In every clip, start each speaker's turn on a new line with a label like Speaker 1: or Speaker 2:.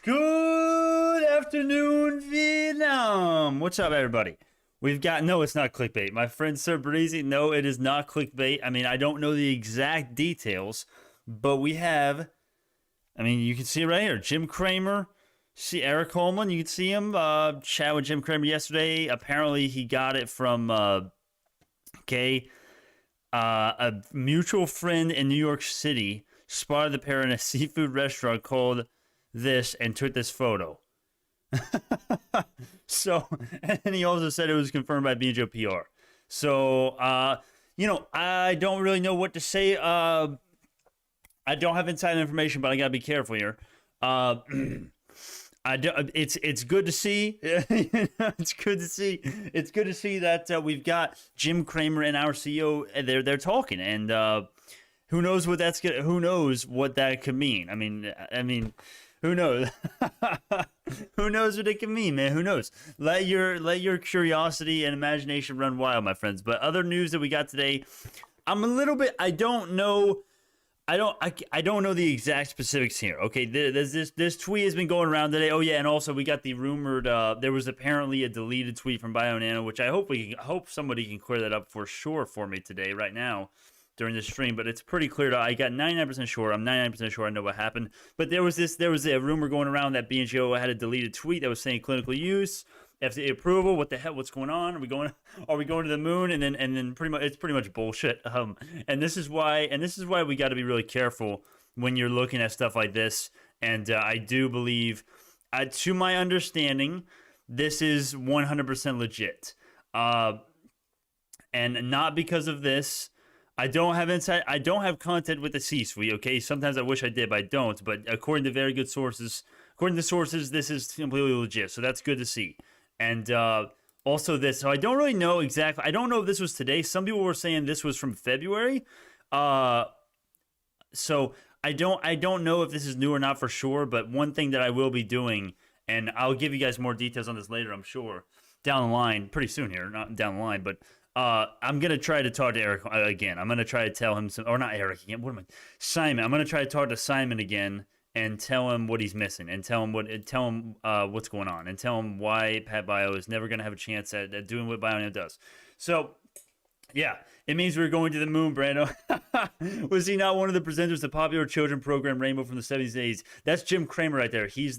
Speaker 1: Good afternoon, Vietnam. What's up, everybody? We've got, no, it's not clickbait. My friend Sir Breezy, no, it is not clickbait. I mean, I don't know the exact details, but we have, I mean, you can see it right here. Jim Cramer, see Eric Holman, you can see him chat with Jim Cramer yesterday. Apparently, he got it from, a mutual friend in New York City spotted the pair in a seafood restaurant called this and took this photo. So, and he also said it was confirmed by BNGO PR. So, I don't really know what to say. I don't have inside information, but I gotta be careful here. It's good to see. It's good to see. It's good to see that we've got Jim Cramer and our CEO. They're talking, and who knows what that's gonna? Who knows what that could mean? I mean, who knows? Who knows what it can mean, man? Who knows? Let your curiosity and imagination run wild, my friends. But other news that we got today, I'm a little bit. I don't know the exact specifics here. Okay, this tweet has been going around today. Oh yeah, and also we got the rumored. There was apparently a deleted tweet from BioNano, which I hope somebody can clear that up for sure for me today, right now, during the stream. But it's pretty clear. I got 99% sure. I'm 99% sure I know what happened. But there was a rumor going around that BNGO had a deleted tweet that was saying clinical use, FDA approval. What the hell? What's going on? Are we going to the moon? And then it's pretty much bullshit. And this is why we got to be really careful when you're looking at stuff like this. And I do believe, to my understanding, this is 100% legit. And not because of this. I don't have insight. I don't have content with the C-suite. Okay, sometimes I wish I did, but I don't. But according to very good sources, this is completely legit. So that's good to see. And also this. So I don't really know exactly. I don't know if this was today. Some people were saying this was from February. So I don't know if this is new or not for sure. But one thing that I will be doing, and I'll give you guys more details on this later, I'm sure, down the line, pretty soon here, not down the line, but. I'm going to try to talk to Eric again. I'm going to try to tell him or not Eric again. Simon. I'm going to try to talk to Simon again and tell him what he's missing and tell him what's going on and tell him why Pat Bio is never going to have a chance at doing what BioNano does. So, yeah, it means we're going to the moon, Brando. Was he not one of the presenters of the popular children program Rainbow from the 70s and 80s? That's Jim Cramer right there. He's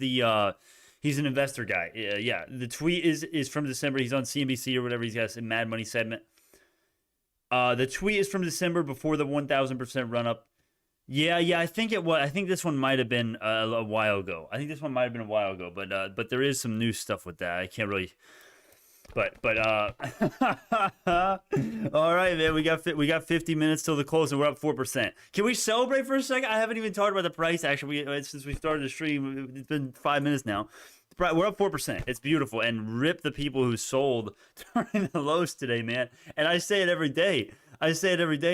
Speaker 1: he's an investor guy. Yeah, the tweet is from December. He's on CNBC or whatever. He's got a Mad Money segment. The tweet is from December before the 1,000% run up. Yeah. I think it was. I think this one might have been a while ago. But there is some new stuff with that. I can't really. But all right, man. We got 50 minutes till the close, and we're up 4%. Can we celebrate for a second? I haven't even talked about the price. Actually, since we started the stream, it's been 5 minutes now. We're up 4%. It's beautiful, and rip the people who sold during the lows today, man. And I say it every day.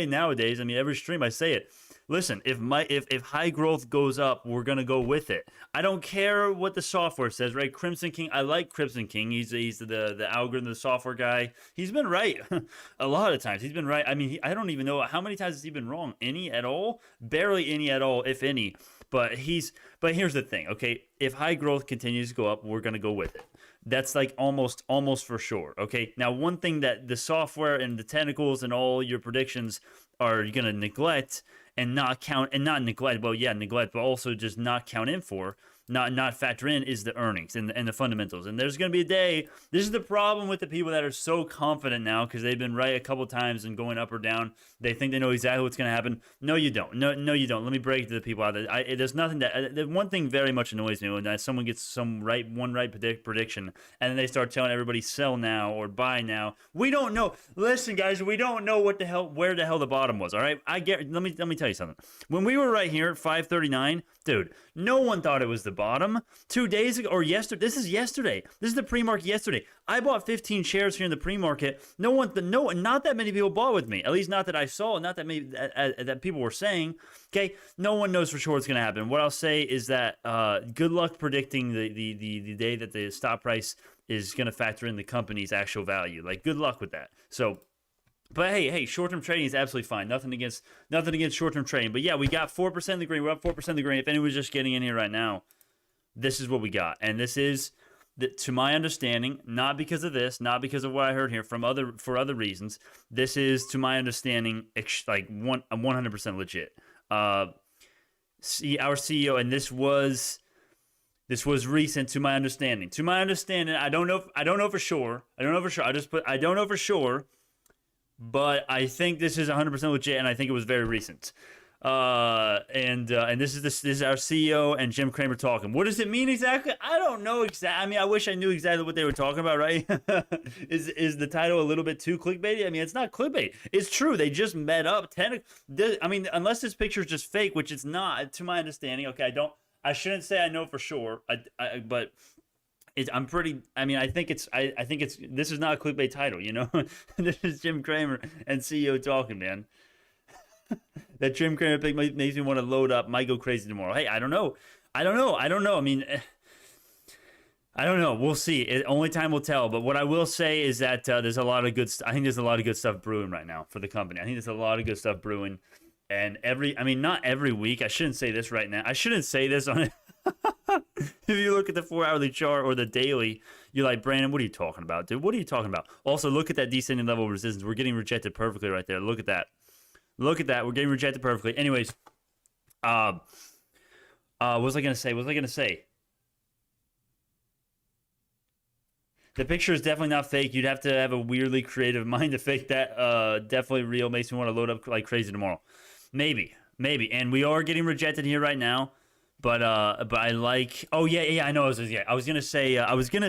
Speaker 1: Nowadays. I mean, every stream I say it. Listen, if high growth goes up, we're gonna go with it. I don't care what the software says, right? Crimson King, I like Crimson King. He's the algorithm, the software guy. He's been right a lot of times. He's been right. I mean, I don't even know how many times has he been wrong. Any at all? Barely any at all, if any. But here's the thing, okay? If high growth continues to go up, we're gonna go with it. That's like almost for sure. Okay. Now, one thing that the software and the technicals and all your predictions are gonna neglect and not count and not neglect. Well, yeah, neglect, but also just not count in for, not factor in is the earnings and the fundamentals. And there's gonna be a day. This is the problem with the people that are so confident now because they've been right a couple times and going up or down. They think they know exactly what's gonna happen. No, you don't. No, you don't. Let me break it to the people out there. There's nothing that. The one thing very much annoys me when someone gets one right prediction and then they start telling everybody sell now or buy now. We don't know. Listen, guys, we don't know where the hell the bottom was. All right, let me tell you something. When we were right here at 539, dude, no one thought it was the bottom 2 days ago or yesterday. This is yesterday. This is the pre-market yesterday. I bought 15 shares here in the pre-market. Not that many people bought with me. At least not that I saw. Not that many that people were saying. Okay, no one knows for sure what's going to happen. What I'll say is that good luck predicting the day that the stock price is going to factor in the company's actual value. Like, good luck with that. So. But hey, short-term trading is absolutely fine. Nothing against short-term trading. But yeah, we got 4% in the green. We're up 4% in the green. If anyone's just getting in here right now, this is what we got. And this is, to my understanding, not because of this, not because of what I heard here for other reasons. This is, to my understanding, like 100% legit. Our CEO, and this was recent to my understanding. To my understanding, I don't know for sure. I don't know for sure, but I think this is 100% legit, and I think it was very recent. And this is our CEO and Jim Cramer talking. What does it mean exactly? I don't know exactly. I mean, I wish I knew exactly what they were talking about, right? Is the title a little bit too clickbaity? I mean, it's not clickbait. It's true. They just met up. I mean, unless this picture is just fake, which it's not, to my understanding. Okay, I shouldn't say I know for sure. But I'm pretty. I mean, I think it's. This is not a clickbait title. You know, this is Jim Cramer and CEO talking, man. That Jim Cramer pick makes me want to load up. Might go crazy tomorrow. Hey, I don't know. I mean, I don't know. We'll see. Only time will tell. But what I will say is that there's a lot of good. I think there's a lot of good stuff brewing right now for the company. I think there's a lot of good stuff brewing, and not every week. I shouldn't say this right now. I shouldn't say this on it. If you look at the 4-hourly chart or the daily, you're like, Brandon, what are you talking about, dude? What are you talking about? Also, look at that descending level of resistance. We're getting rejected perfectly right there. Look at that. Look at that. We're getting rejected perfectly. Anyways, what was I going to say? The picture is definitely not fake. You'd have to have a weirdly creative mind to fake that. Definitely real. Makes me want to load up like crazy tomorrow. Maybe. And we are getting rejected here right now. But I like. Oh yeah. I know. I was gonna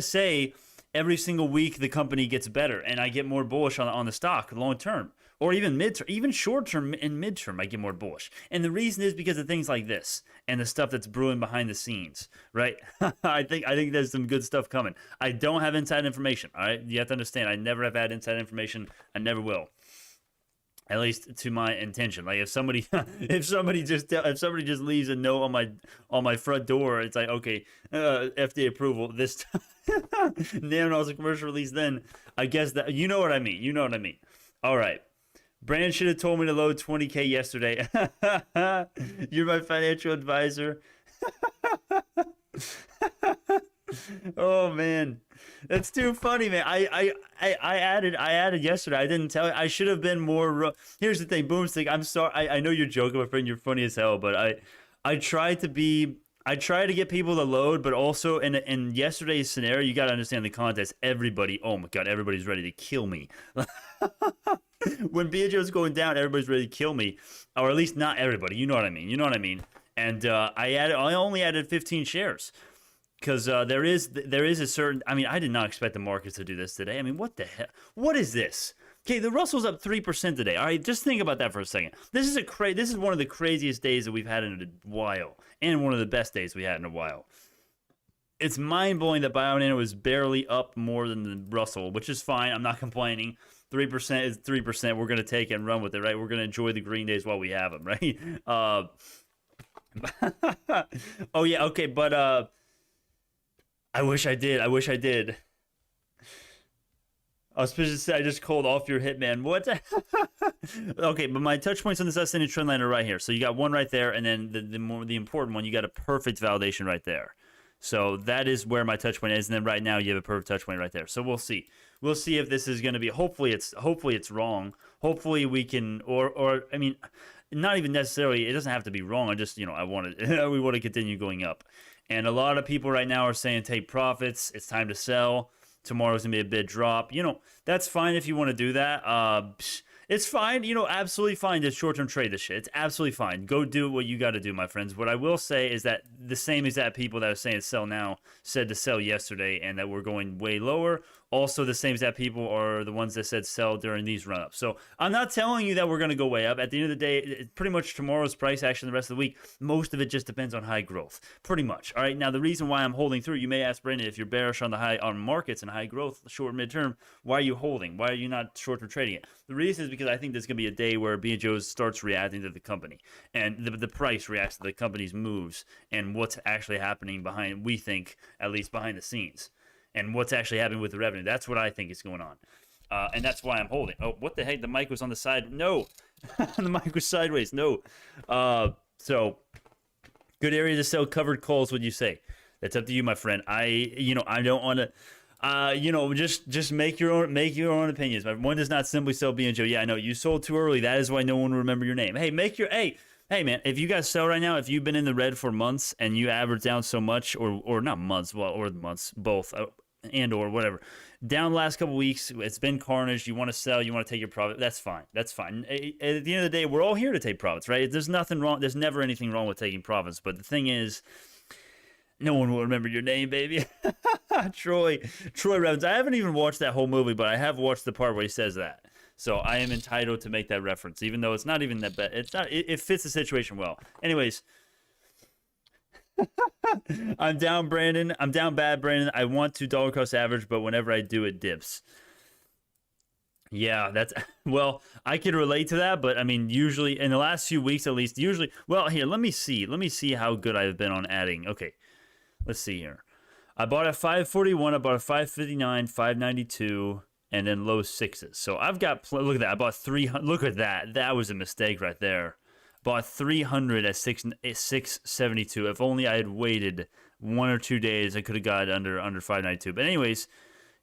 Speaker 1: say every single week the company gets better, and I get more bullish on the stock long term, or even midterm, even short term and midterm. I get more bullish, and the reason is because of things like this and the stuff that's brewing behind the scenes, right? I think there's some good stuff coming. I don't have inside information. All right, you have to understand. I never have had inside information. I never will. At least to my intention. Like if somebody just leaves a note on my front door, it's like, okay, FDA approval. This Nano's a commercial release. Then I guess that you know what I mean. All right, Brandon should have told me to load 20K yesterday. You're my financial advisor. Oh man, that's too funny, man. I added yesterday. I didn't tell you. I should have been more. Here's the thing, Boomstick. I'm sorry. I know you're joking, my friend. You're funny as hell. But I try to get people to load, but also in yesterday's scenario, you got to understand the context. Everybody, oh my god, everybody's ready to kill me. When BNGO's going down, everybody's ready to kill me, or at least not everybody. You know what I mean. And I only added 15 shares. Because there is a certain. I mean, I did not expect the markets to do this today. I mean, what the hell? What is this? Okay, the Russell's up 3% today. All right, just think about that for a second. This is one of the craziest days that we've had in a while, and one of the best days we had in a while. It's mind blowing that BioNano is barely up more than the Russell, which is fine. I'm not complaining. 3% is 3%. We're gonna take it and run with it, right? We're gonna enjoy the green days while we have them, right? Oh yeah, okay, but I wish I did. Auspicious, I just called off your hitman. What? Okay, but my touch points on this ascending trend line are right here. So you got one right there, and then the important one, you got a perfect validation right there. So that is where my touch point is, and then right now you have a perfect touch point right there. So we'll see. We'll see if this is going to be. Hopefully it's wrong. Hopefully we can, or I mean, not even necessarily. It doesn't have to be wrong. I just we want to continue going up. And a lot of people right now are saying take profits. It's time to sell. Tomorrow's going to be a big drop. That's fine if you want to do that. It's fine. Absolutely fine to short-term trade this shit. It's absolutely fine. Go do what you got to do, my friends. What I will say is that the same exact people that are saying sell now said to sell yesterday and that we're going way lower. Also, the same exact people are the ones that said sell during these run-ups. So I'm not telling you that we're going to go way up. At the end of the day, pretty much tomorrow's price action the rest of the week, most of it just depends on high growth. Pretty much. All right. Now, the reason why I'm holding through, you may ask, Brandon, if you're bearish on on markets and high growth, short midterm, why are you holding? Why are you not short-term trading it? The reason is because I think there's going to be a day where BNGO starts reacting to the company, and the price reacts to the company's moves and what's actually happening behind, we think, at least behind the scenes. And what's actually happening with the revenue. That's what I think is going on. And that's why I'm holding. Oh, what the heck? The mic was on the side. No. The mic was sideways. No. So, good area to sell covered calls, would you say? That's up to you, my friend. I don't want to. Just make your own opinions. One does not simply sell BNGO. Yeah, I know you sold too early. That is why no one will remember your name. Hey, man. If you guys sell right now, if you've been in the red for months and you average down so much, or not months, well, or months, both, and or whatever, down the last couple weeks, it's been carnage. You want to sell, you want to take your profit. That's fine. That's fine. At the end of the day, we're all here to take profits, right? There's nothing wrong. There's never anything wrong with taking profits. But the thing is, no one will remember your name, baby. Troy Revens. I haven't even watched that whole movie, but I have watched the part where he says that. So I am entitled to make that reference, even though it's not even that bad. It's not. It fits the situation well. Anyways, I'm down, Brandon. I'm down bad, Brandon. I want to dollar cost average, but whenever I do, it dips. Yeah, well, I could relate to that, but I mean, usually in the last few weeks at least, well, here, let me see how good I've been on adding. Okay. Let's see here. I bought a 541, I bought a 559, 592, and then low sixes. So I've got, look at that. I bought 300. Look at that. That was a mistake right there. Bought 300 at 672. If only I had waited 1 or 2 days, I could have got under 592. But anyways,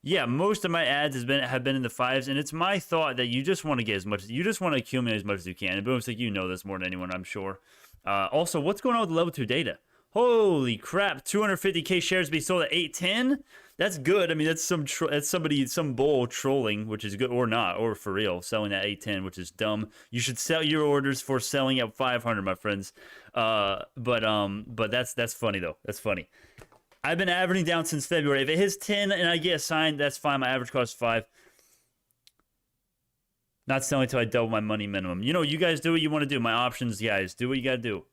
Speaker 1: yeah, most of my ads have been in the fives, and it's my thought that you just want to get as much, you just want to accumulate as much as you can. And Boomstick, you know this more than anyone, I'm sure. Also, what's going on with the level 2 data? Holy crap, 250k shares to be sold at 810? That's good. I mean, that's some bull trolling, which is good, or not, or for real, selling at 810, which is dumb. You should sell your orders for selling at 500, my friends. But that's funny though. That's funny. I've been averaging down since February. If it hits 10 and I get a sign, that's fine. My average cost is 5. Not selling until I double my money minimum. You know, you guys do what you want to do. My options, guys, do what you got to do.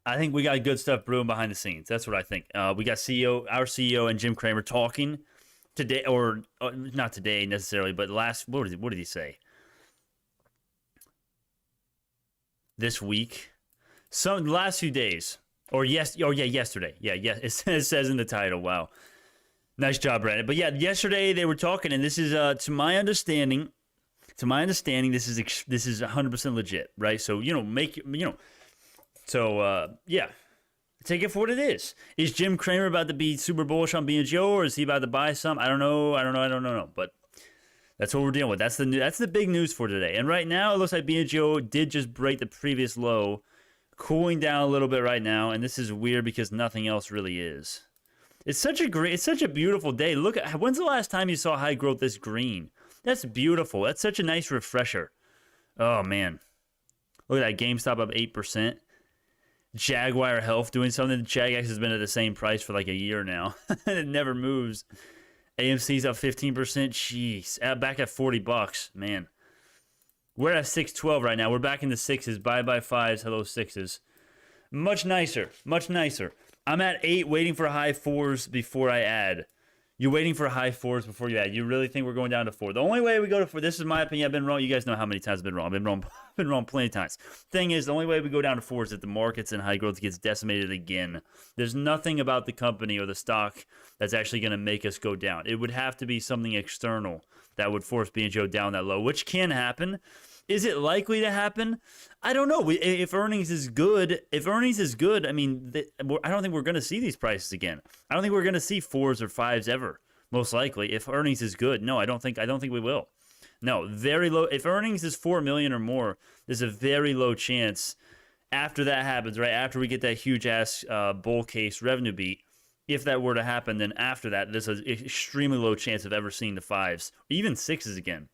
Speaker 1: I think we got good stuff brewing behind the scenes. That's what I think. We got our CEO and Jim Cramer talking today, or not today necessarily, but what did he say? This week, the last few days, yesterday. Yeah, it says in the title. Wow, nice job, Brandon. But yeah, yesterday they were talking, and this is to my understanding, this is 100% legit, right? So yeah, take it for what it is. Is Jim Cramer about to be super bullish on BNGO, or is he about to buy some? I don't know. But that's what we're dealing with. That's the big news for today. And right now, it looks like BNGO did just break the previous low, cooling down a little bit right now. And this is weird because nothing else really is. It's such a beautiful day. Look at, when's the last time you saw high growth this green? That's beautiful. That's such a nice refresher. Oh man, look at that. GameStop up 8%. Jaguar Health doing something. JagX has been at the same price for like a year now. It never moves. AMC's up 15%. Jeez. Back at $40. Man. We're at 612 right now. We're back in the sixes. Bye fives. Hello sixes. Much nicer. Much nicer. I'm at 8 waiting for high fours before I add. You're waiting for high fours before you add. You really think we're going down to 4? The only way we go to 4, this is my opinion. I've been wrong. You guys know how many times I've been wrong. I've been wrong plenty of times. Thing is, the only way we go down to 4 is if the markets and high growth gets decimated again. There's nothing about the company or the stock that's actually going to make us go down. It would have to be something external that would force BNGO down that low, which can happen. Is it likely to happen? I don't know. If earnings is good, I mean, I don't think we're going to see these prices again. I don't think we're going to see 4s or 5s ever. Most likely, if earnings is good, no, I don't think we will. No, very low. If earnings is 4 million or more, there's a very low chance after that happens, right? After we get that huge ass bull case revenue beat, if that were to happen, then after that, there's an extremely low chance of ever seeing the 5s, even 6s again.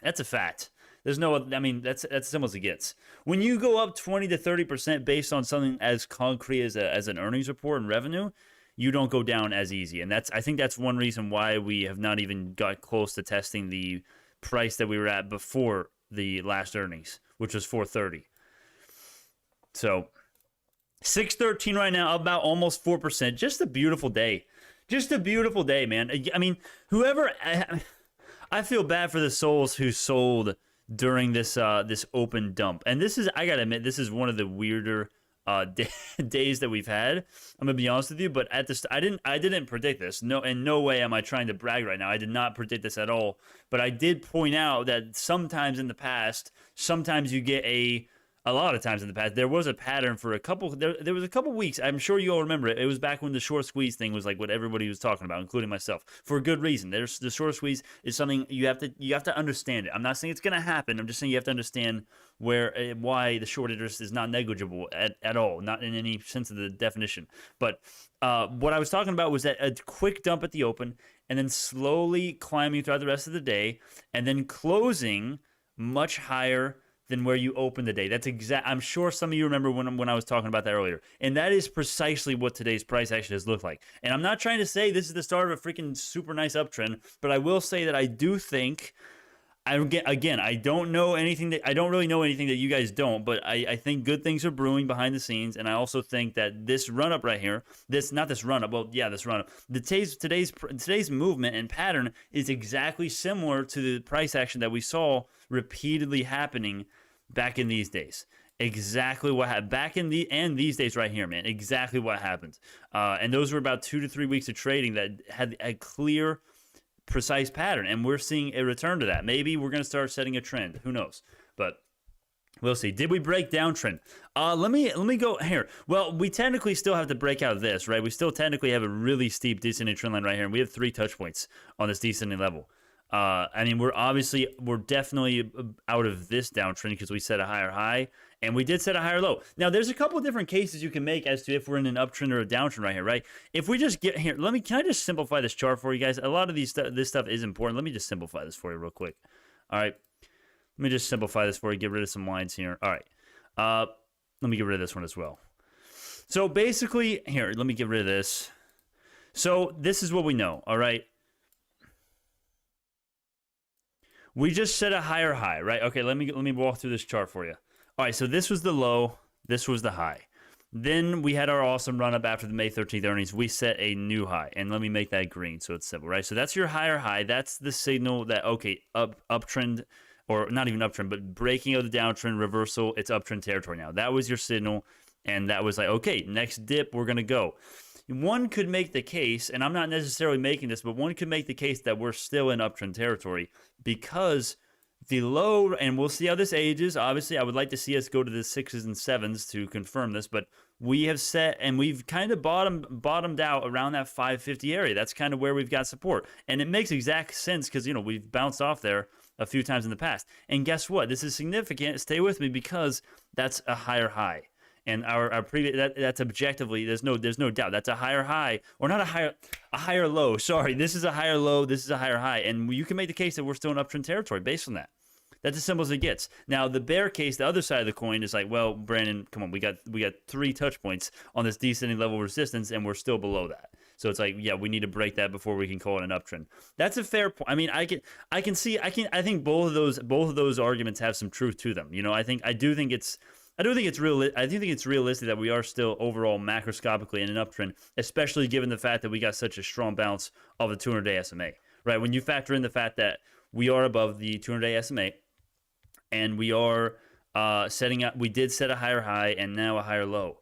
Speaker 1: That's a fact. There's no, I mean, that's as simple as it gets. When you go up 20 to 30% based on something as concrete as an earnings report and revenue, you don't go down as easy. And I think that's one reason why we have not even got close to testing the price that we were at before the last earnings, which was 430. So 613 right now, about almost 4%. Just a beautiful day. Just a beautiful day, man. I mean, I feel bad for the souls who sold during this open dump. And this is, I gotta admit, this is one of the weirder days that we've had. I'm gonna be honest with you, but at this, I didn't predict this. No, in no way am I trying to brag right now. I did not predict this at all. But I did point out that sometimes in the past, sometimes you get a a lot of times in the past. There was a pattern for a couple. There was a couple weeks. I'm sure you all remember it. It was back when the short squeeze thing was like what everybody was talking about, including myself, for a good reason. There's the short squeeze is something you have to understand it. I'm not saying it's going to happen. I'm just saying you have to understand why the short interest is not negligible at all, not in any sense of the definition. But what I was talking about was that a quick dump at the open and then slowly climbing throughout the rest of the day and then closing much higher than where you opened the day. That's exact. I'm sure some of you remember when I was talking about that earlier. And that is precisely what today's price action has looked like. And I'm not trying to say this is the start of a freaking super nice uptrend, but I will say that I do think, again, I don't know anything that I don't really know anything that you guys don't, but I think good things are brewing behind the scenes, and I also think that this run up right here, this run up, today's movement and pattern is exactly similar to the price action that we saw repeatedly happening back in these days. Exactly what happened back in these days right here, man. Exactly what happened, and those were about 2 to 3 weeks of trading that had a clear, precise pattern, and we're seeing a return to that. Maybe we're going to start setting a trend. Who knows? But we'll see. Did we break downtrend? Let me go here. Well, we technically still have to break out of this, right? We still technically have a really steep descending trend line right here, and we have 3 touch points on this descending level. I mean, we're definitely out of this downtrend because we set a higher high and we did set a higher low. Now, there's a couple of different cases you can make as to if we're in an uptrend or a downtrend right here, right? If we just get here, can I just simplify this chart for you guys? A lot of this stuff is important. Let me just simplify this for you real quick. All right. Let me just simplify this for you, get rid of some lines here. All right. Let me get rid of this one as well. So basically, here, let me get rid of this. So this is what we know, all right? We just set a higher high, right? Okay, let me walk through this chart for you. All right, so this was the low, this was the high. Then we had our awesome run up after the May 13th earnings. We set a new high, and let me make that green so it's simple, right? So that's your higher high. That's the signal that, okay, uptrend, or not even uptrend, but breaking of the downtrend, reversal, it's uptrend territory now. That was your signal, and that was like, okay, next dip, we're going to go. One could make the case, and I'm not necessarily making this, but one could make the case that we're still in uptrend territory because the low, and we'll see how this ages. Obviously, I would like to see us go to the 6s and 7s to confirm this, but we have set, and we've kind of bottomed out around that 550 area. That's kind of where we've got support. And it makes exact sense because, you know, we've bounced off there a few times in the past. And guess what? This is significant. Stay with me because that's a higher high. And our previous that's objectively there's no doubt that's a higher high, or not a higher low. Sorry, this is a higher low, this is a higher high, and you can make the case that we're still in uptrend territory based on that. That's as simple as it gets. Now the bear case, the other side of the coin, is like, well, Brandon, come on, we got 3 touch points on this descending level of resistance, and we're still below that. So it's like, yeah, we need to break that before we can call it an uptrend. That's a fair point. I mean, I think both of those arguments have some truth to them. You know, I do think it's realistic that we are still overall macroscopically in an uptrend, especially given the fact that we got such a strong bounce of the 200-day SMA, right? When you factor in the fact that we are above the 200-day SMA, and we are we did set a higher high and now a higher low.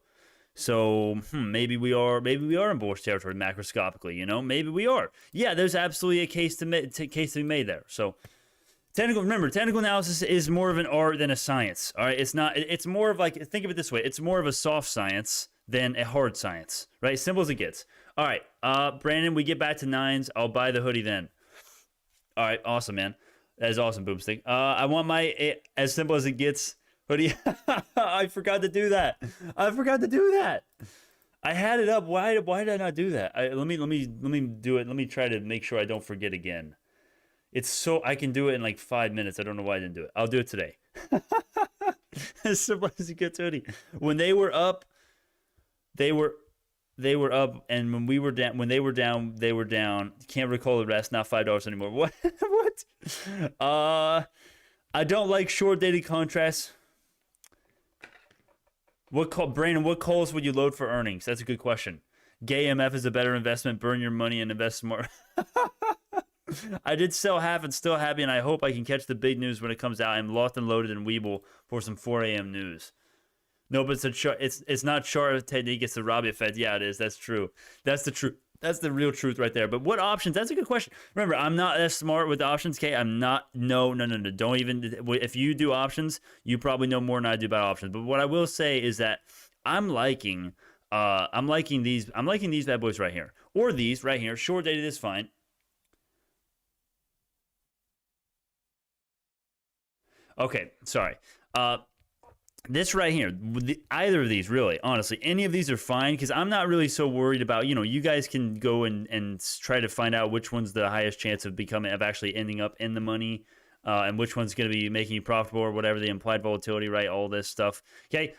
Speaker 1: So maybe we are in bullish territory macroscopically. You know, maybe we are. Yeah, there's absolutely a case to be made there. So. Remember, technical analysis is more of an art than a science. All right, it's more of like, think of it this way: it's more of a soft science than a hard science, right? Simple as it gets. All right, Brandon, we get back to 9s. I'll buy the hoodie then. All right, awesome, man. That is awesome, Boomstick. I want my as simple as it gets hoodie. I forgot to do that. I had it up. Why did I not do that? Let me do it. Let me try to make sure I don't forget again. It's so I can do it in like 5 minutes. I don't know why I didn't do it. I'll do it today. As simple as it gets, hoodie. When they were up, they were up, and when they were down, they were down. Can't recall the rest. Not $5 anymore. What? What? I don't like short-dated contracts. Brandon, what calls would you load for earnings? That's a good question. Gay MF is a better investment. Burn your money and invest more. I did sell half and still happy, and I hope I can catch the big news when it comes out. I'm locked and loaded in Weeble for some 4 a.m. news. No, but it's not chart technique. It's the Robbie effect. Yeah, it is. That's true. That's the That's the real truth right there. But what options? That's a good question. Remember, I'm not as smart with options, okay? I'm not. No. Don't even. If you do options, you probably know more than I do about options. But what I will say is that I'm liking these. I'm liking these bad boys right here, or these right here. Short dated is fine. Okay, sorry. This right here, either of these, really, honestly, any of these are fine because I'm not really so worried about, you guys can go and try to find out which one's the highest chance of actually ending up in the money, and which one's going to be making you profitable or whatever, the implied volatility, right? All this stuff. Okay,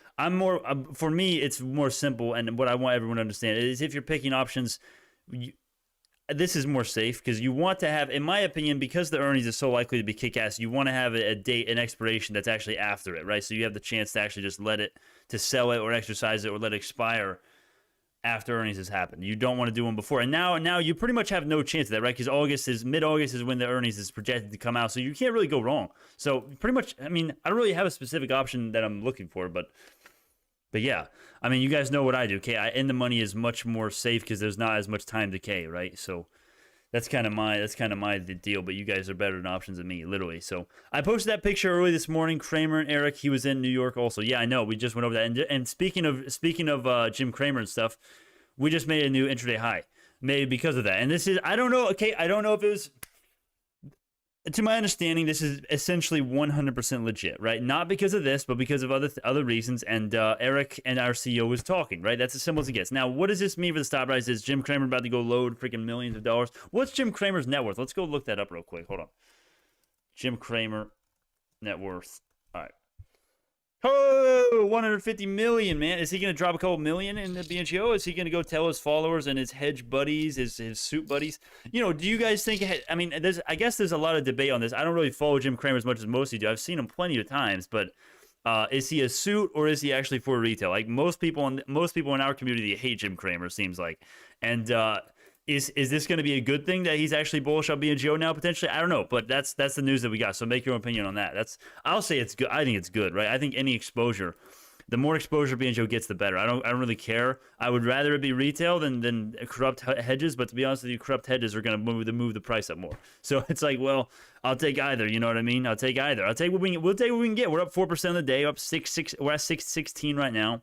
Speaker 1: for me, it's more simple, and what I want everyone to understand is if you're picking options, this is more safe because you want to have, in my opinion, because the earnings is so likely to be kick-ass, you want to have a date, an expiration that's actually after it, right? So you have the chance to actually just to sell it or exercise it or let it expire after earnings has happened. You don't want to do one before. And now you pretty much have no chance of that, right? Because mid-August is when the earnings is projected to come out, so you can't really go wrong. So pretty much, I mean, I don't really have a specific option that I'm looking for, but yeah, I mean, you guys know what I do. Okay, in the money is much more safe because there's not as much time decay, right? So that's kind of my deal. But you guys are better than options than me, literally. So I posted that picture early this morning. Cramer and Eric, he was in New York also. Yeah, I know. We just went over that. And speaking of Jim Cramer and stuff, we just made a new intraday high, maybe because of that. And this is, I don't know. Okay, I don't know if it was. To my understanding, this is essentially 100% legit, right? Not because of this, but because of other reasons. And Eric and our CEO was talking, right? That's as simple as it gets. Now, what does this mean for the stop price? Is Jim Cramer about to go load freaking millions of dollars? What's Jim Cramer's net worth? Let's go look that up real quick. Hold on. Jim Cramer net worth. All right. Oh, 150 million, man. Is he going to drop a couple million in the BNGO? Is he going to go tell his followers and his hedge buddies, his suit buddies? Do you guys think, I mean, I guess there's a lot of debate on this. I don't really follow Jim Cramer as much as most of you do. I've seen him plenty of times, but is he a suit or is he actually for retail? Like most people in our community hate Jim Cramer, seems like. And is this going to be a good thing that he's actually bullish on BNGO now potentially? I don't know, but that's the news that we got. So make your own opinion on that. I'll say it's good. I think it's good, right? I think any exposure, the more exposure BNGO gets, the better. I don't really care. I would rather it be retail than corrupt hedges. But to be honest with you, corrupt hedges are going to move the price up more. So it's like, well, I'll take either. You know what I mean? I'll take either. We'll take what we can get. We're up 4% of the day. Up 6. We're at 616 right now.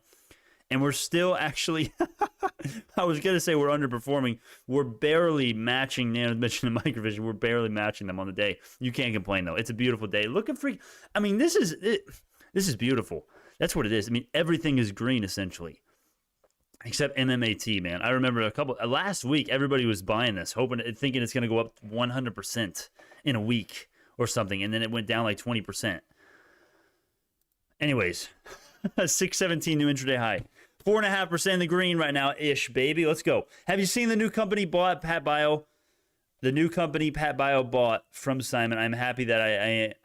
Speaker 1: And we're still actually, I was going to say we're underperforming. We're barely matching Nanodimension and Microvision. We're barely matching them on the day. You can't complain, though. It's a beautiful day. Look at I mean, this is beautiful. That's what it is. I mean, everything is green, essentially. Except MMAT, man. I remember last week, everybody was buying this, thinking it's going to go up 100% in a week or something. And then it went down like 20%. Anyways, 617 new intraday high. 4.5% in the green right now, ish, baby. Let's go. Have you seen the new company bought, Pat Bio? The new company Pat Bio bought from Simon. I'm happy that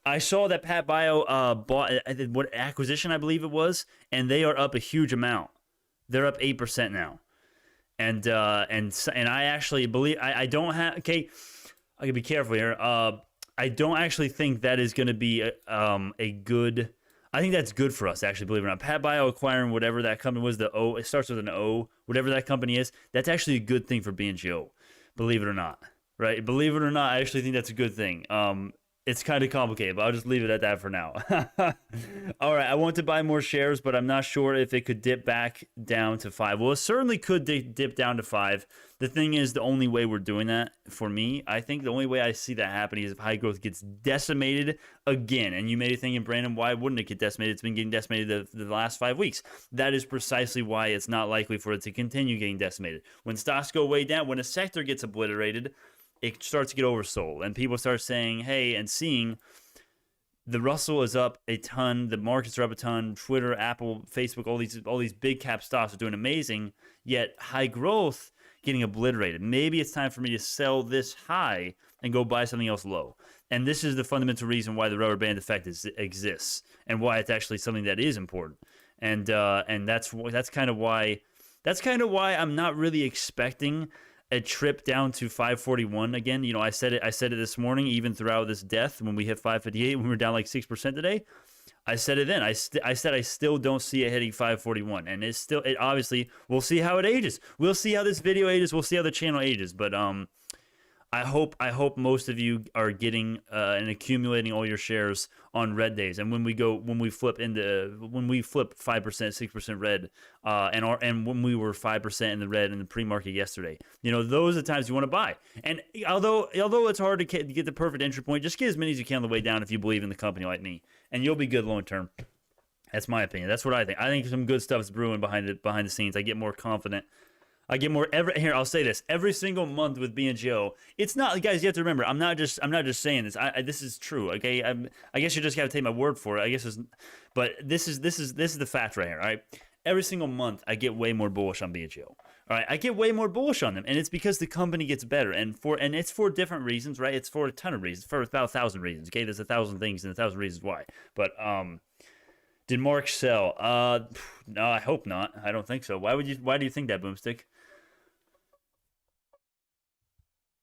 Speaker 1: I saw that Pat Bio bought what acquisition I believe it was, and they are up a huge amount. They're up 8% now, and I actually believe I don't have. Okay, I can be careful here. I don't actually think that is going to be a good. I think that's good for us, actually, believe it or not. Pat Bio acquiring whatever that company was, it starts with an O, whatever that company is, that's actually a good thing for BNGO, believe it or not, right? Believe it or not, I actually think that's a good thing. It's kind of complicated, but I'll just leave it at that for now. All right, I want to buy more shares, but I'm not sure if it could dip back down to 5. Well, it certainly could dip down to 5. The thing is, the only way we're doing that, for me, I think the only way I see that happening is if high growth gets decimated again. And you may be thinking, Brandon, why wouldn't it get decimated? It's been getting decimated the last 5 weeks. That is precisely why it's not likely for it to continue getting decimated. When stocks go way down, when a sector gets obliterated, it starts to get oversold, and people start saying, hey, and seeing the Russell is up a ton, the markets are up a ton, Twitter, Apple, Facebook, all these big cap stocks are doing amazing, yet high growth getting obliterated. Maybe it's time for me to sell this high and go buy something else low. And this is the fundamental reason why the rubber band effect exists and why it's actually something that is important. And that's kind of why I'm not really expecting a trip down to 541 again. You know, I said it this morning, even throughout this death, when we hit 558, when we were down like 6% today. I said it then. I said I still don't see it hitting 541, and it obviously, we'll see how it ages. We'll see how this video ages. We'll see how the channel ages. But I hope most of you are getting and accumulating all your shares on red days. And when we flip 5%, 6% red, and when we were 5% in the red in the pre-market yesterday, those are the times you want to buy. And although it's hard to get the perfect entry point, just get as many as you can on the way down if you believe in the company like me, and you'll be good long term. That's my opinion. That's what I think. I think some good stuff is brewing behind the scenes. I get more confident. I'll say this every single month with BNGO. It's not, guys, you have to remember, I'm not just saying this. This is true. Okay. I guess you just got to take my word for it. I guess but this is the fact right here. All right. Every single month I get way more bullish on BNGO. All right. I get way more bullish on them. And it's because the company gets better, and it's for different reasons, right? It's for a ton of reasons, for about 1,000 reasons. Okay. There's 1,000 things and 1,000 reasons why, but, did Mark sell? No, I hope not. I don't think so. Why do you think that, Boomstick?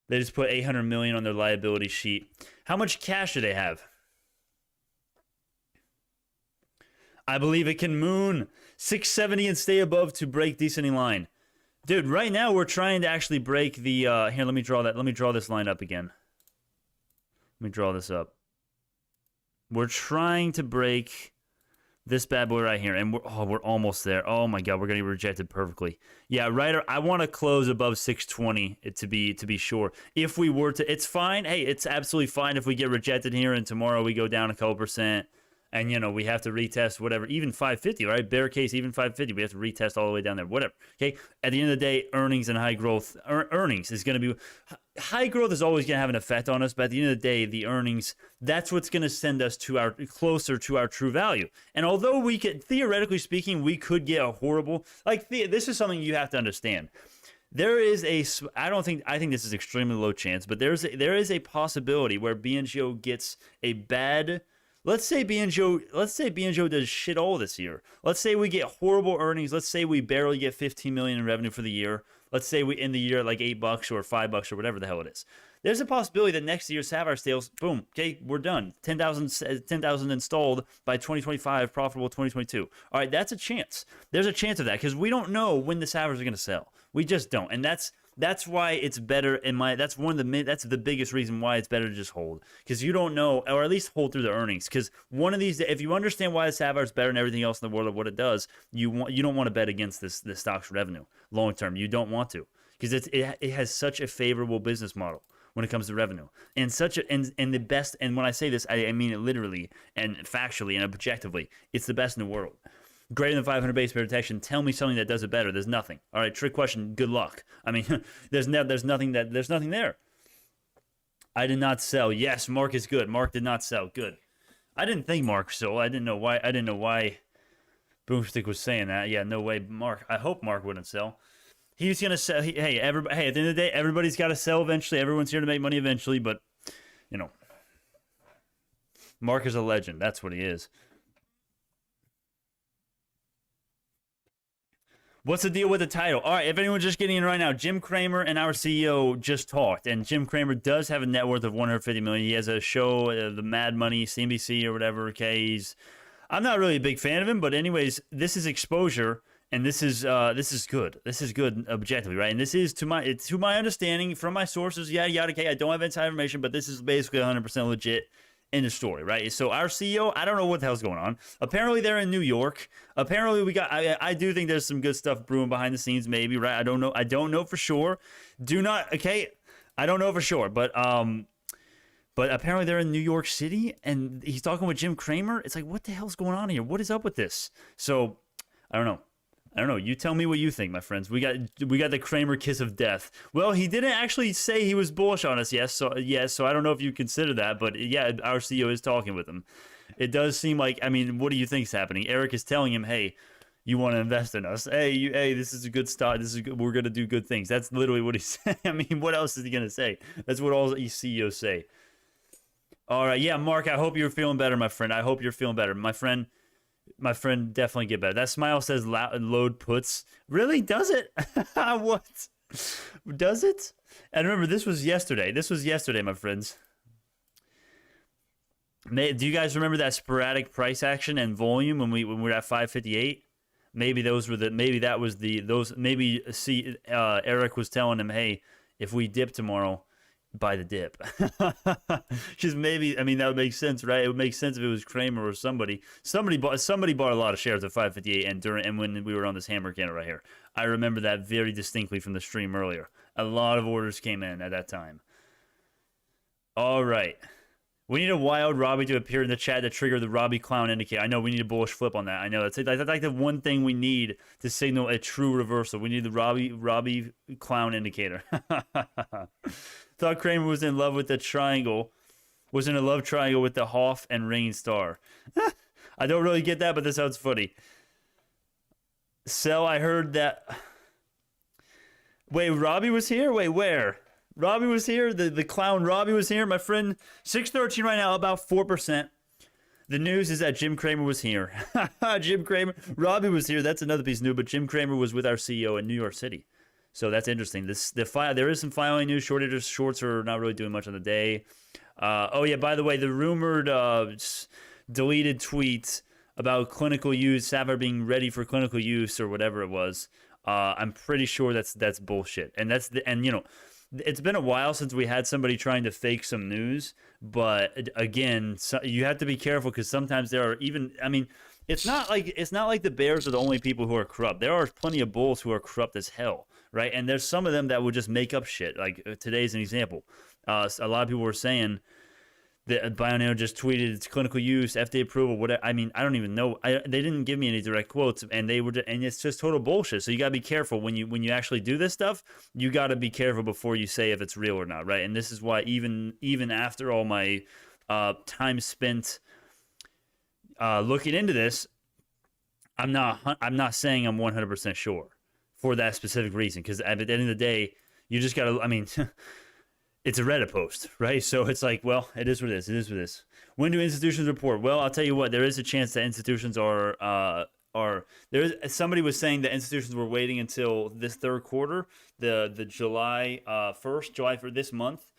Speaker 1: They just put 800 million on their liability sheet. How much cash do they have? I believe it can moon 670 and stay above to break descending line. Dude, right now we're trying to actually break the here, let me draw this line up again. Let me draw this up. We're trying to break this bad boy right here, and we're almost there. Oh my god, we're gonna get rejected perfectly. Yeah, right. I want to close above 620 to be sure. If we were to, it's fine. Hey, it's absolutely fine if we get rejected here and tomorrow we go down a couple percent, and we have to retest whatever, even 550, right? Bear case, even 550, we have to retest all the way down there. Whatever. Okay. At the end of the day, earnings and high growth earnings is going to be. High growth is always going to have an effect on us, but at the end of the day, the earnings, that's what's going to send us closer to our true value. And although we could, theoretically speaking, we could get a horrible, this is something you have to understand. There is I think this is extremely low chance, but there is a possibility where BNGO gets a bad, let's say BNGO does shit all this year. Let's say we get horrible earnings. Let's say we barely get 15 million in revenue for the year. Let's say we end the year at like $8 or $5 or whatever the hell it is. There's a possibility that next year's Sapphire sales, boom, okay, we're done. 10,000 installed by 2025, profitable 2022. All right, that's a chance. There's a chance of that because we don't know when the Sapphires are going to sell. We just don't, and that's why it's better that's the biggest reason why it's better to just hold, because you don't know, or at least hold through the earnings, because one of these, if you understand why the Sapphire is better than everything else in the world of what it does, you don't want to bet against the stock's revenue long term. You don't want to, because it has such a favorable business model when it comes to revenue, and the best, and when I say this, I mean it literally and factually and objectively. It's the best in the world. Greater than 500 base pair protection. Tell me something that does it better. There's nothing. All right, trick question. Good luck. I mean, there's nothing there. I did not sell. Yes, Mark is good. Mark did not sell. Good. I didn't think Mark sold. I didn't know why Boomstick was saying that. Yeah, no way, Mark. I hope Mark wouldn't sell. He's gonna sell. Hey, at the end of the day, everybody's got to sell eventually. Everyone's here to make money eventually. But Mark is a legend. That's what he is. What's the deal with the title? All right, if anyone's just getting in right now, Jim Cramer and our CEO just talked, and Jim Cramer does have a net worth of 150 million. He has a show, the Mad Money, CNBC or whatever. Okay, I'm not really a big fan of him, but anyways, this is exposure, and this is good. This is good objectively, right? And this is to my understanding from my sources. Yada yada. Okay, I don't have inside information, but this is basically 100% legit. In the story, right? So our CEO, I don't know what the hell's going on. Apparently they're in New York. Apparently I do think there's some good stuff brewing behind the scenes, maybe, right? I don't know for sure. I don't know for sure, but apparently they're in New York City, and he's talking with Jim Cramer. It's like, what the hell's going on here? What is up with this? So I don't know. You tell me what you think, my friends. We got the Cramer kiss of death. Well, he didn't actually say he was bullish on us, so I don't know if you consider that, but yeah, our CEO is talking with him. It does seem like, I mean, what do you think is happening? Eric is telling him, hey, you want to invest in us? Hey, this is a good start. This is good. We're gonna do good things. That's literally what he's saying. I mean, what else is he gonna say? That's what all CEOs say. All right, yeah, Mark. I hope you're feeling better, my friend. I hope you're feeling better, my friend. My friend, definitely get better. That smile says load puts. Really? Does it? What? Does it? And remember, this was yesterday. My friends. Do you guys remember that sporadic price action and volume when we were at 558? Maybe those were maybe that was maybe see Eric was telling him, hey, if we dip tomorrow, buy the dip. Just maybe, I mean, that would make sense, right? It would make sense if it was Cramer or somebody. Somebody bought a lot of shares at 558 and when we were on this hammer candle right here. I remember that very distinctly from the stream earlier. A lot of orders came in at that time. All right. We need a wild Robbie to appear in the chat to trigger the Robbie clown indicator. I know we need a bullish flip on that. I know that's like the one thing we need to signal a true reversal. We need the Robbie clown indicator. Thought Cramer was in love with the triangle. Was in a love triangle with the Hoff and Rain Star. I don't really get that, but this sounds funny. So I heard that. Wait, Robbie was here? Wait, where? Robbie was here. The clown Robbie was here. My friend, 613 right now, about 4%. The news is that Jim Cramer was here. Jim Cramer. Robbie was here. That's another piece new, but Jim Cramer was with our CEO in New York City. So that's interesting. There is some filing news. Shorts are not really doing much on the day. Oh, yeah, by the way, the rumored deleted tweet about clinical use, Sapphire being ready for clinical use or whatever it was, I'm pretty sure that's bullshit. And you know, it's been a while since we had somebody trying to fake some news, but again, you have to be careful because sometimes there are even, I mean, it's not like the bears are the only people who are corrupt. There are plenty of bulls who are corrupt as hell, right? And there's some of them that will just make up shit. Like today's an example. A lot of people were saying that BIOL just tweeted it's clinical use, FDA approval, whatever. I mean, I don't even know. They didn't give me any direct quotes, and and it's just total bullshit. So you gotta be careful when you actually do this stuff. You gotta be careful before you say if it's real or not, right? And this is why even after all my time spent looking into this, I'm not saying I'm 100% sure for that specific reason. Because at the end of the day, you just gotta. I mean. It's a Reddit post, right? So it's like, well, it is what it is. It is what it is. When do institutions report? Well, I'll tell you what. There is a chance that institutions are there is. Somebody was saying that institutions were waiting until this third quarter, the July 1st, July for this month,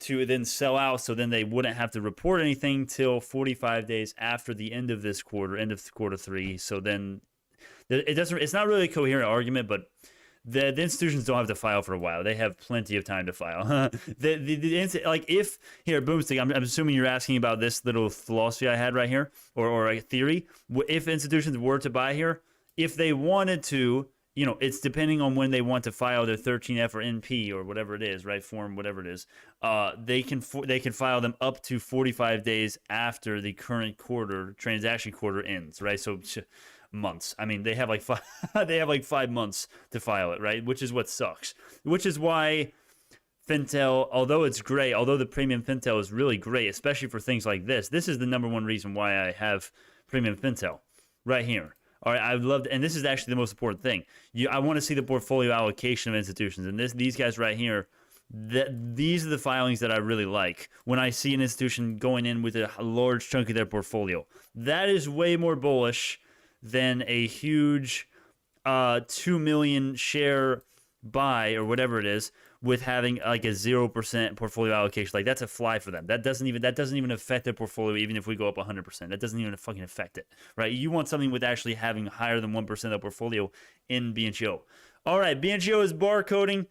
Speaker 1: to then sell out. So then they wouldn't have to report anything till 45 days after the end of this quarter, end of quarter three. So then it doesn't. It's not really a coherent argument, but. The institutions don't have to file for a while. They have plenty of time to file. Like if here, Boomstick, I'm assuming you're asking about this little philosophy I had right here, or a theory. If institutions were to buy here, if they wanted to, you know, it's depending on when they want to file their 13F or NP or whatever it is, right? Form, whatever it is. They can file them up to 45 days after the current transaction quarter ends, right? So. Months. I mean, they have like 5 months to file it, right? Which is what sucks. Which is why Fintel, although it's great, although the premium Fintel is really great, especially for things like this. This is the number one reason why I have premium Fintel right here. All right, I would love to, and this is actually the most important thing. I want to see the portfolio allocation of institutions, and these guys right here. These are the filings that I really like. When I see an institution going in with a large chunk of their portfolio, that is way more bullish than a huge 2 million share buy or whatever it is with having like a 0% portfolio allocation. Like that's a fly for them. That doesn't even affect their portfolio even if we go up 100%. That doesn't even fucking affect it, right? You want something with actually having higher than 1% of the portfolio in BNGO. All right, BNGO is barcoding.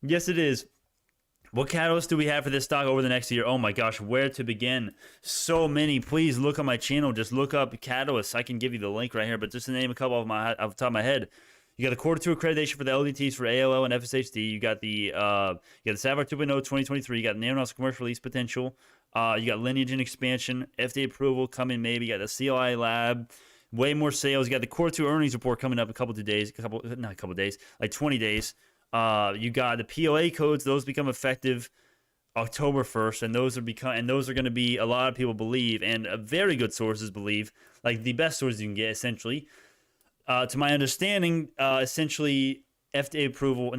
Speaker 1: Yes, it is. What catalyst do we have for this stock over the next year? Oh my gosh, where to begin? So many. Please look on my channel. Just look up catalysts. I can give you the link right here, but just to name a couple off the top of my head. You got the quarter two accreditation for the LDTs for ALL and FSHD. You got the Sapphire 2.0 2023. You got Nano's commercial release potential. You got lineage and expansion, FDA approval coming maybe. You got the CLI lab. Way more sales. You got the quarter two earnings report coming up in a couple of days. Like 20 days. You got the PLA codes; those become effective October 1st, and those are going to be, a lot of people believe, and very good sources believe, like the best sources you can get, essentially. To my understanding, essentially not FDA approval,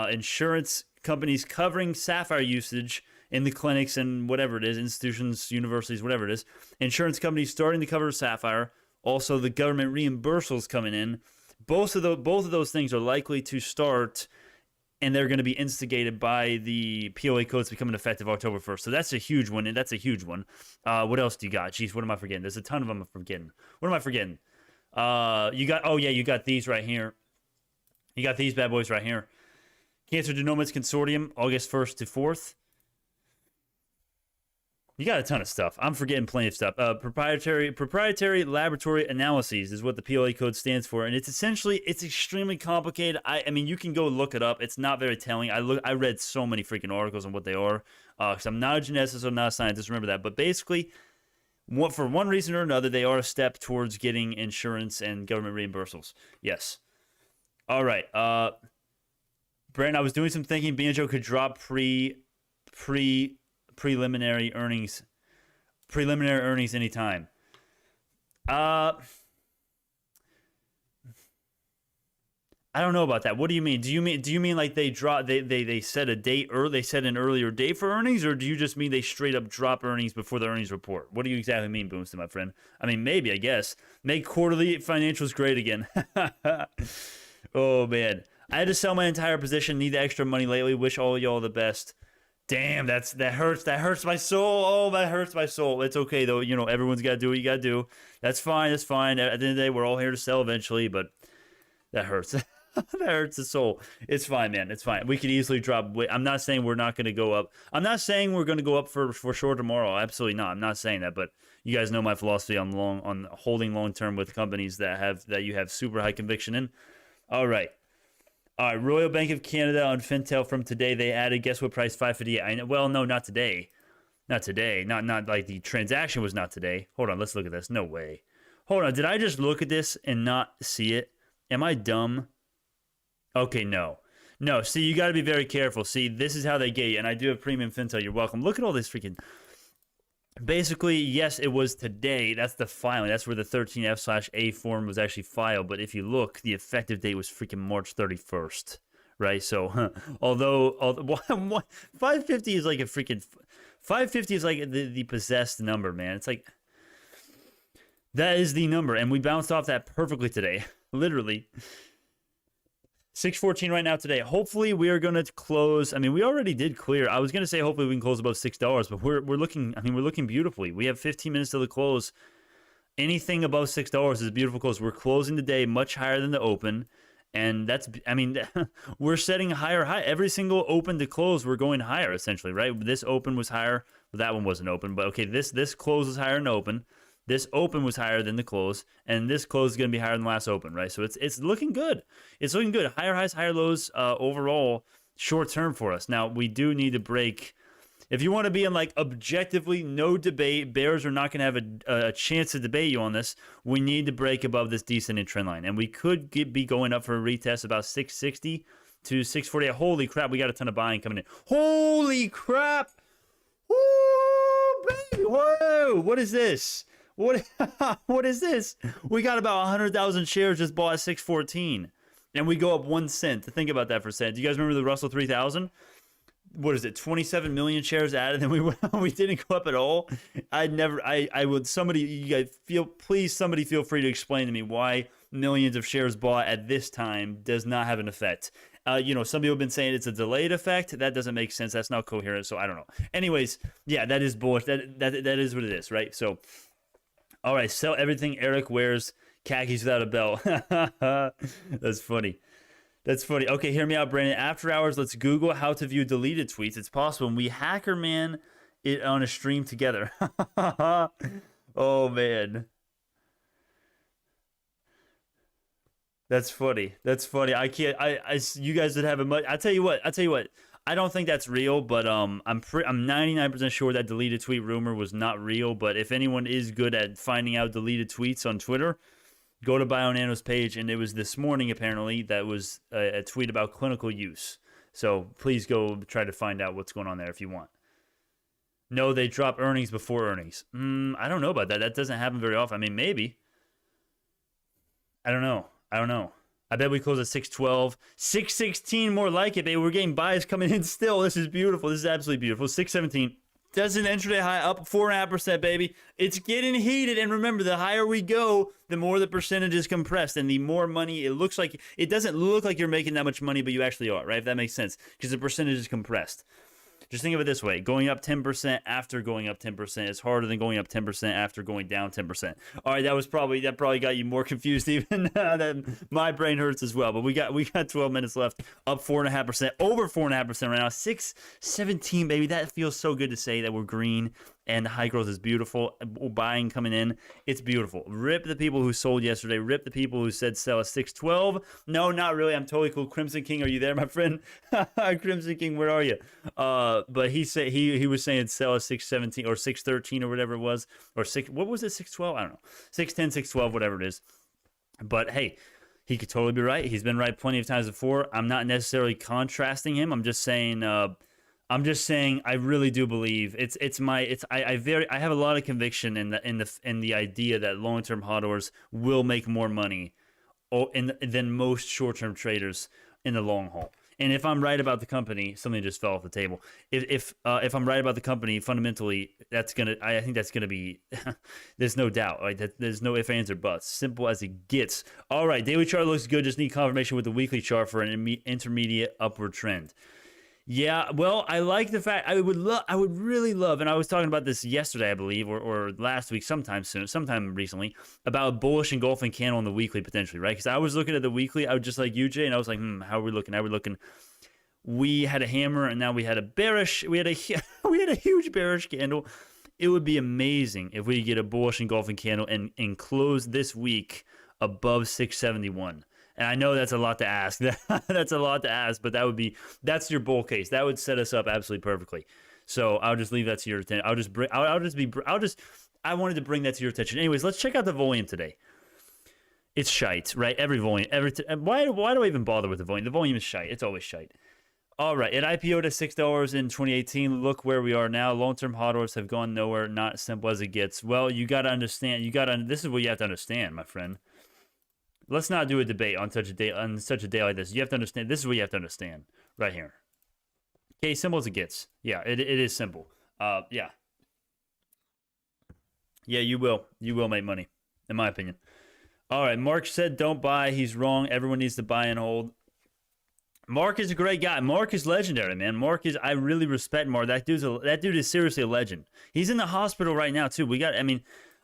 Speaker 1: insurance companies covering Sapphire usage in the clinics and whatever it is, institutions, universities, whatever it is. Insurance companies starting to cover Sapphire. Also, the government reimbursables coming in. Both of those things are likely to start and they're going to be instigated by the PLA codes becoming effective October 1st. So that's a huge one, and that's a huge one. What else do you got? Jeez, what am I forgetting? There's a ton of them I'm forgetting. What am I forgetting? You got these right here. You got these bad boys right here. Cancer Genomics Consortium, August 1st to 4th. You got a ton of stuff. I'm forgetting plenty of stuff. Proprietary laboratory analyses is what the PLA code stands for, and it's extremely complicated. I mean, you can go look it up. It's not very telling. I read so many freaking articles on what they are. Because I'm not a geneticist, I'm not a scientist. Remember that. But basically, for one reason or another, they are a step towards getting insurance and government reimbursements. Yes. All right. Brandon, I was doing some thinking. BNGO could drop preliminary earnings anytime. I don't know about that. What do you mean? Do you mean like they set a date, or they set an earlier date for earnings, or do you just mean they straight up drop earnings before the earnings report? What do you exactly mean, Boomston, my friend? I mean, maybe, I guess. Make quarterly financials great again. Oh man, I had to sell my entire position. Need the extra money lately. Wish all y'all the best. Damn, that hurts. That hurts my soul. Oh, that hurts my soul. It's okay though. You know, everyone's got to do what you got to do. That's fine. That's fine. At the end of the day, we're all here to sell eventually, but that hurts. That hurts the soul. It's fine, man. It's fine. We could easily drop. I'm not saying we're not going to go up. I'm not saying we're going to go up for sure tomorrow. Absolutely not. I'm not saying that, but you guys know my philosophy on holding long term with companies that you have super high conviction in. All right. Royal Bank of Canada on Fintel from today. They added, guess what price? 558. I know. Well, no, not today. Not today. Not like the transaction was not today. Hold on. Let's look at this. No way. Hold on. Did I just look at this and not see it? Am I dumb? Okay, no. See, you got to be very careful. See, this is how they get you. And I do have premium Fintel. You're welcome. Look at all this freaking... Basically, yes, it was today. That's the filing. That's where the 13F/A form was actually filed. But if you look, the effective date was freaking March 31st, right? So, although 550 is like a freaking... 550 is like the possessed number, man. It's like... That is the number. And we bounced off that perfectly today. Literally. 614 right now today. Hopefully we are going to close. I mean, we already did clear. I was going to say hopefully we can close above $6, but we're looking. I mean, we're looking beautifully. We have 15 minutes till the close. Anything above $6 is a beautiful close. We're closing the day much higher than the open, and that's. I mean, we're setting higher high. Every single open to close, we're going higher essentially, right? This open was higher. Well, that one wasn't open, but okay, this close is higher than open. This open was higher than the close, and this close is going to be higher than the last open, right? So it's looking good. It's looking good. Higher highs, higher lows overall, short term for us. Now, we do need to break. If you want to be in like objectively no debate, bears are not going to have a chance to debate you on this. We need to break above this descending trend line, and we could be going up for a retest about 660 to 648. Holy crap, we got a ton of buying coming in. Holy crap. Woo, baby. Whoa, what is this? What is this? We got about 100,000 shares just bought at 614, and we go up 1 cent. Think about that for a second. Do you guys remember the Russell 3000? What is it? 27 million shares added, and we didn't go up at all. I would. Somebody, you guys somebody feel free to explain to me why millions of shares bought at this time does not have an effect. You know, some people have been saying it's a delayed effect. That doesn't make sense. That's not coherent. So I don't know. Anyways, yeah, that is bullshit. That is what it is, right? So. All right, sell everything. Eric wears khakis without a belt. That's funny. That's funny. Okay, hear me out, Brandon. After hours, let's Google how to view deleted tweets. It's possible. And we hacker man it on a stream together. Oh, man. That's funny. That's funny. I can't. You guys would have a much. I tell you what. I don't think that's real, but I'm 99% sure that deleted tweet rumor was not real. But if anyone is good at finding out deleted tweets on Twitter, go to BioNano's page, and it was this morning apparently that was a tweet about clinical use. So please go try to find out what's going on there if you want. No, they drop earnings before earnings. I don't know about that. That doesn't happen very often. I mean, maybe. I don't know. I bet we close at 612. 616, more like it, baby. We're getting buys coming in still. This is beautiful. This is absolutely beautiful. 617. That's an intraday high, up 4.5%, baby. It's getting heated, and remember, the higher we go, the more the percentage is compressed, and the more money it looks like. It doesn't look like you're making that much money, but you actually are, right? If that makes sense, because the percentage is compressed. Just think of it this way. Going up 10% after going up 10% is harder than going up 10% after going down 10%. All right, that probably got you more confused even than my brain hurts as well. But we got 12 minutes left, up 4.5%, over 4.5% right now. 617, baby. That feels so good to say that we're green and the high growth is beautiful. Buying coming in, it's beautiful. Rip the people who sold yesterday. Rip the people who said sell at 612. No, not really. I'm totally cool. Crimson King, are you there, my friend? Crimson King, where are you? But he said he was saying sell at 617 or 613 or whatever it was, or what was it? 612? I don't know. 610, 612, whatever it is. But hey, he could totally be right. He's been right plenty of times before. I'm not necessarily contrasting him. I'm just saying I really do believe I have a lot of conviction in the idea that long-term hodlers will make more money than most short-term traders in the long haul. And if I'm right about the company, something just fell off the table. If I'm right about the company, fundamentally, I think that's gonna be. There's no doubt. Right? There's no ifs, ands, or buts. Simple as it gets. All right, daily chart looks good. Just need confirmation with the weekly chart for an intermediate upward trend. Yeah, well, I like the fact I would really love, and I was talking about this yesterday, I believe, or last week, sometime recently, about a bullish engulfing candle on the weekly potentially, right? Because I was looking at the weekly, I was just like you, Jay, and I was like, how are we looking? How are we looking? We had a hammer, and now we had a bearish. We had a huge bearish candle. It would be amazing if we get a bullish engulfing candle and close this week above 671. And I know that's a lot to ask. That's a lot to ask, but that's your bull case. That would set us up absolutely perfectly. So I'll just leave that to your attention. I wanted to bring that to your attention. Anyways, let's check out the volume today. It's shite, right? Why do I even bother with the volume? The volume is shite. It's always shite. All right, it IPO'd at $6 in 2018. Look where we are now. Long-term hodlers have gone nowhere. Not simple as it gets. Well, you got to understand. This is what you have to understand, my friend. Let's not do a debate on such a day like this. You have to understand. This is what you have to understand right here. Okay, simple as it gets. Yeah, it is simple. Yeah, you will make money, in my opinion. All right, Mark said don't buy. He's wrong. Everyone needs to buy and hold. Mark is a great guy. Mark is legendary, man. I really respect Mark. That dude is seriously a legend. He's in the hospital right now too.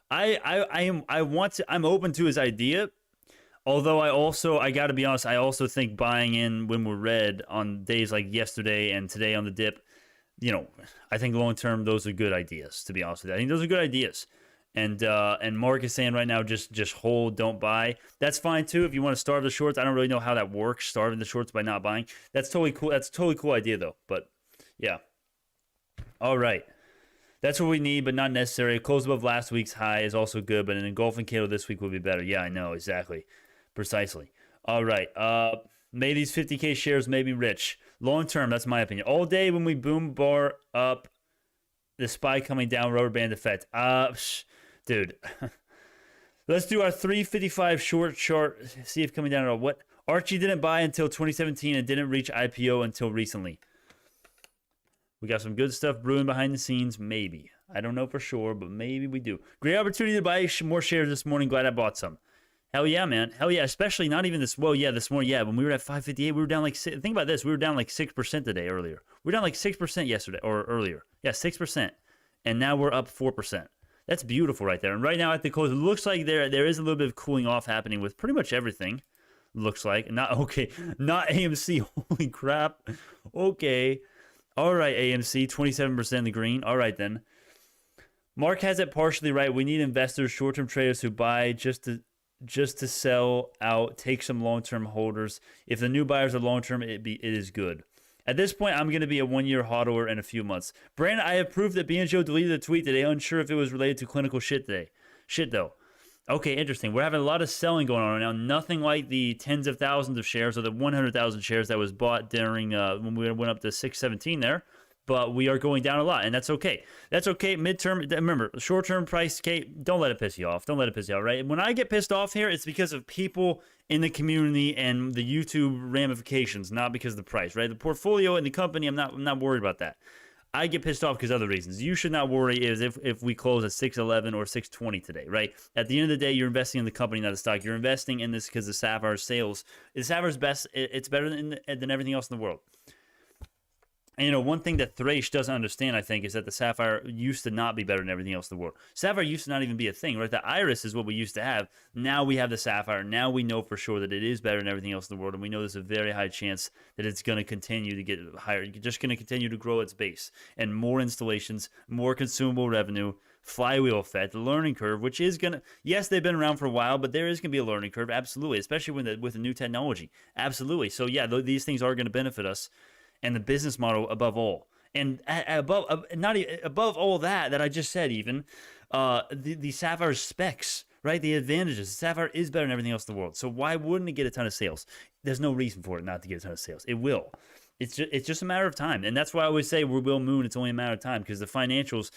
Speaker 1: I'm open to his idea. Although I got to be honest, I also think buying in when we're red on days like yesterday and today on the dip, I think long term those are good ideas. To be honest with you, I think those are good ideas. And Mark is saying right now, just hold, don't buy. That's fine too if you want to starve the shorts. I don't really know how that works, starving the shorts by not buying. That's totally cool. That's a totally cool idea though. But yeah, all right. That's what we need, but not necessary. A close above last week's high is also good, but an engulfing candle this week would be better. Yeah, I know exactly. Precisely. All right. May these 50K shares may be rich. Long term, that's my opinion. All day when we boom bar up, the SPY coming down, rubber band effect. Dude. Let's do our 355 short chart. See if coming down at all. What? Archie didn't buy until 2017 and didn't reach IPO until recently. We got some good stuff brewing behind the scenes. Maybe. I don't know for sure, but maybe we do. Great opportunity to buy more shares this morning. Glad I bought some. Hell yeah, man. Hell yeah. Especially not even this. Well, yeah, this morning. Yeah, when we were at 558, we were down like. Think about this. We were down like 6% today earlier. We were down like 6% yesterday or earlier. Yeah, 6%. And now we're up 4%. That's beautiful right there. And right now at the close, it looks like there is a little bit of cooling off happening with pretty much everything. Looks like. Not AMC. Holy crap. Okay. All right, AMC. 27% in the green. All right, then. Mark has it partially right. We need investors, short-term traders who buy just to sell out, take some long-term holders. If the new buyers are long-term, it is good. At this point, I'm going to be a one-year hodler in a few months. Brandon, I have proof that BNGO deleted a tweet today, unsure if it was related to clinical shit today. Shit, though. Okay, interesting. We're having a lot of selling going on right now. Nothing like the tens of thousands of shares or the 100,000 shares that was bought during when we went up to 617 there. But we are going down a lot, and that's okay. That's okay. Midterm, remember, short-term price, Kate, don't let it piss you off. Don't let it piss you off, right? When I get pissed off here, it's because of people in the community and the YouTube ramifications, not because of the price, right? The portfolio and the company, I'm not worried about that. I get pissed off because other reasons. You should not worry is if we close at 611 or 620 today, right? At the end of the day, you're investing in the company, not the stock. You're investing in this because the Sapphire sales. The Sapphire's best. It's better than everything else in the world. And, you know, one thing that Thrash doesn't understand, I think, is that the Sapphire used to not be better than everything else in the world. Sapphire used to not even be a thing, right? The Iris is what we used to have. Now we have the Sapphire. Now we know for sure that it is better than everything else in the world, and we know there's a very high chance that it's going to continue to get higher. It's just going to continue to grow its base. And more installations, more consumable revenue, flywheel effect, the learning curve, which is going to, yes, they've been around for a while, but there is going to be a learning curve, absolutely, especially with the new technology. Absolutely. So, yeah, these things are going to benefit us. And the business model above all, and above all that I just said, even the Sapphire specs, right? The advantages. The Sapphire is better than everything else in the world. So why wouldn't it get a ton of sales? There's no reason for it not to get a ton of sales. It will. It's just a matter of time, and that's why I always say we will moon. It's only a matter of time because the financials,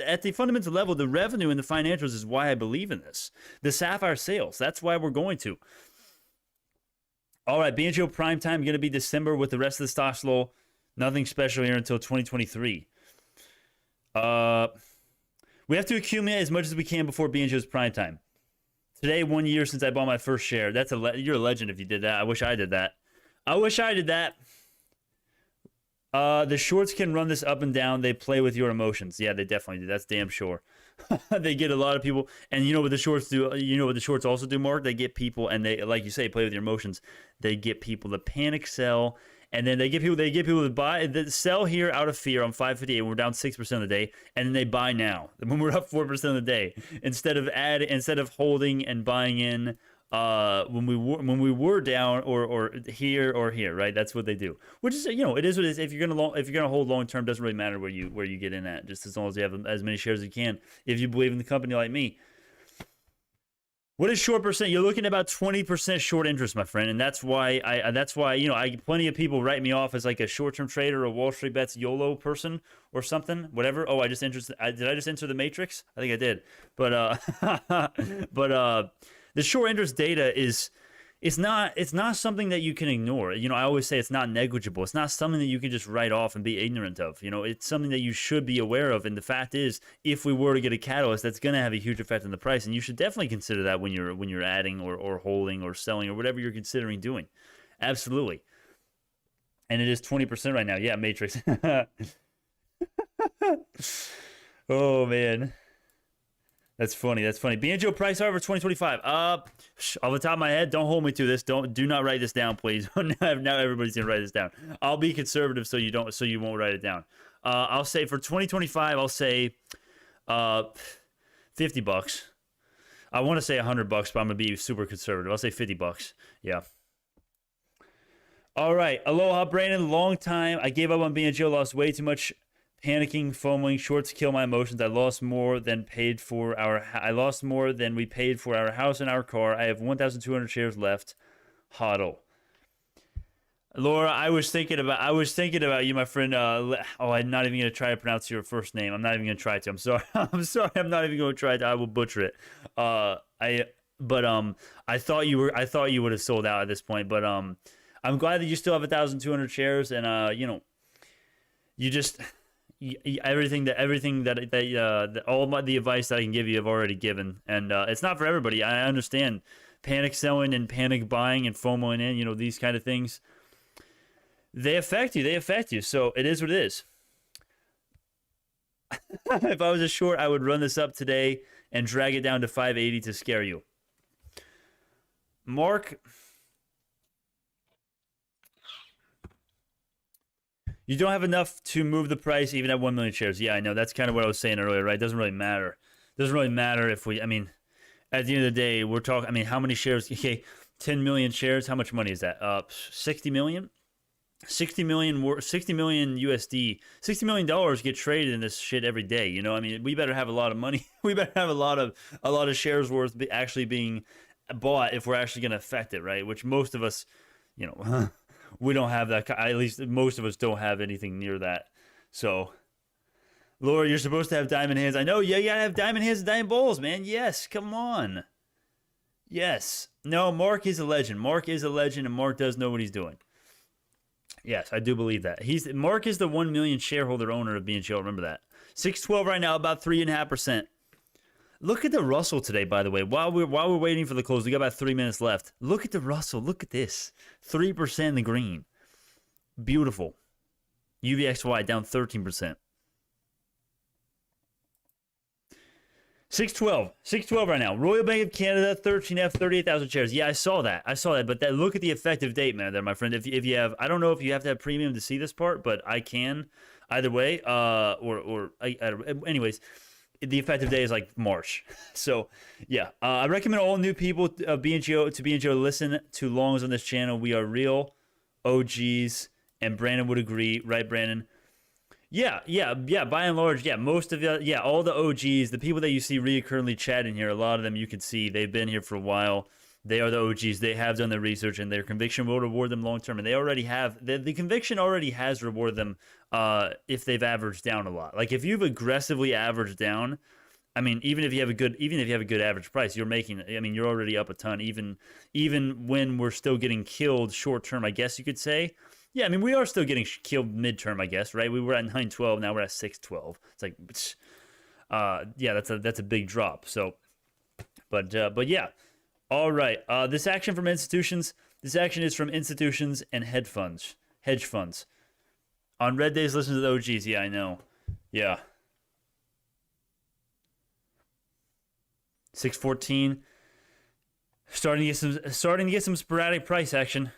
Speaker 1: at the fundamental level, the revenue in the financials is why I believe in this. The Sapphire sales. That's why we're going to. All right, BNGO prime time going to be December with the rest of the stocks low. Nothing special here until 2023. We have to accumulate as much as we can before BNGO's prime time. Today, 1 year since I bought my first share. You're a legend if you did that. I wish I did that. The shorts can run this up and down. They play with your emotions. Yeah, they definitely do. That's damn sure. They get a lot of people, and you know what the shorts do? You know what the shorts also do, Mark? They get people, and they, like you say, play with your emotions. They get people to panic sell, and then they get people to buy, sell here out of fear on 558. We're down 6% of the day, and then they buy now when we're up 4% of the day instead of holding and buying in. When we were down or here, right? That's what they do. Which is, you know, it is what it is. If you're gonna hold long term, doesn't really matter where you get in at. Just as long as you have as many shares as you can. If you believe in the company like me. What is short percent? You're looking at about 20% short interest, my friend, and that's why you know, plenty of people write me off as like a short-term trader or Wall Street Bets YOLO person or something, whatever. Oh, did I just enter the Matrix? I think I did, but the short interest data it's not something that you can ignore. You know, I always say it's not negligible. It's not something that you can just write off and be ignorant of. You know, it's something that you should be aware of. And the fact is, if we were to get a catalyst, that's going to have a huge effect on the price. And you should definitely consider that when you're adding or holding or selling or whatever you're considering doing. Absolutely. And it is 20% right now. Yeah, Matrix. Oh man. That's funny. BNGO price, however, 2025. Off the top of my head, don't hold me to this. Do not write this down, please. Now everybody's gonna write this down. I'll be conservative, so you won't write it down. I'll say for 2025, I'll say $50. I want to say $100, but I'm gonna be super conservative. I'll say $50. Yeah. All right. Aloha, Brandon. Long time. I gave up on BNGO. Lost way too much. Panicking, foaming, shorts kill my emotions. I lost more than we paid for our house and our car. I have 1,200 shares left. Hodl. Laura, I was thinking about you, my friend. I'm not even gonna try to pronounce your first name. I'm not even gonna try to. I'm sorry. I'm not even gonna try to. I will butcher it. I thought you would have sold out at this point, but I'm glad that you still have 1,200 shares, and you know, you just. Everything that the advice that I can give you, I've already given, and it's not for everybody. I understand panic selling and panic buying and FOMOing in, you know, these kind of things. They affect you. So it is what it is. If I was a short, I would run this up today and drag it down to 580 to scare you. Mark. You don't have enough to move the price even at 1 million shares. Yeah, I know. That's kind of what I was saying earlier, right? It doesn't really matter. It doesn't really matter if we, I mean, at the end of the day, we're talking, I mean, how many shares? Okay, 10 million shares. How much money is that? 60 million? 60 million USD. $60 million get traded in this shit every day. You know, I mean, we better have a lot of money. We better have a lot of shares worth actually being bought if we're actually going to affect it, right? Which most of us, you know, we don't have that. At least most of us don't have anything near that. So, Laura, you're supposed to have diamond hands. I know. Yeah, you gotta have diamond hands and diamond bowls, man. Yes, come on. Yes. No, Mark is a legend. And Mark does know what he's doing. Yes, I do believe that. Mark is the 1 million shareholder owner of BNGO. Remember that. 612 right now, about 3.5%. Look at the Russell today, by the way. While we're waiting for the close, we got about 3 minutes left. Look at the Russell. Look at this. 3% in the green. Beautiful. UVXY down 13%. 612 right now. Royal Bank of Canada, 13F, 38,000 shares. Yeah, I saw that. But look at the effective date, man, there, my friend. If you have, I don't know if you have to have premium to see this part, but I can either way. Anyways, the effective day is like March. So yeah, I recommend all new people BNGO listen to longs on this channel. We are real OGs, and Brandon would agree, right, Brandon? Yeah. By and large, yeah. Most of all the OGs, the people that you see reoccurrently chatting here, a lot of them you can see they've been here for a while. They are the OGs. They have done their research, and their conviction will reward them long term. And they already have the conviction already has rewarded them if they've averaged down a lot. Like if you've aggressively averaged down, I mean, even if you have a good average price, you're making. I mean, you're already up a ton. Even when we're still getting killed short term, I guess you could say. Yeah, I mean, we are still getting killed midterm, I guess, right? We were at 912, now we're at 612. It's like, yeah, that's a big drop. So, but yeah, all right. This action from institutions. This action is from institutions and hedge funds. On red days, listen to the OGs. Yeah, I know. Yeah. 614. Starting to get some sporadic price action.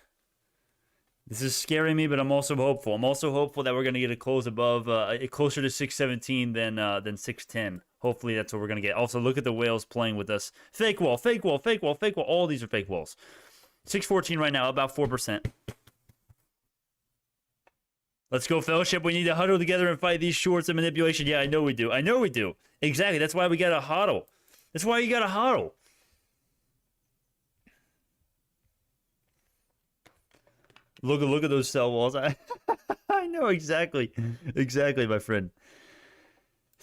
Speaker 1: This is scaring me, but I'm also hopeful. I'm also hopeful that we're going to get a close above, closer to 617 than 610. Hopefully that's what we're going to get. Also, look at the whales playing with us. Fake wall. All these are fake walls. 614 right now, about 4%. Let's go, fellowship. We need to huddle together and fight these shorts and manipulation. Yeah, I know we do. Exactly. That's why we got to huddle. That's why you got to huddle. Look at those sell walls. I know exactly, my friend.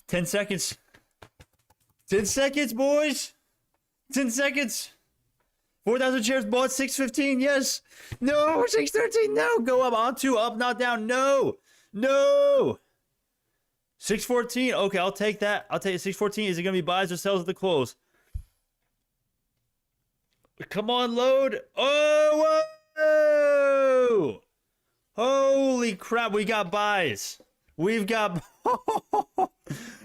Speaker 1: 10 seconds. 10 seconds, boys. 10 seconds. 4,000 shares bought. 615. Yes. No. 613. No. Go up. On two. Up, not down. No. 614. Okay, I'll take that. 614. Is it going to be buys or sells at the close? Come on, load. Oh, whoa. Holy crap, we got buys. We've got...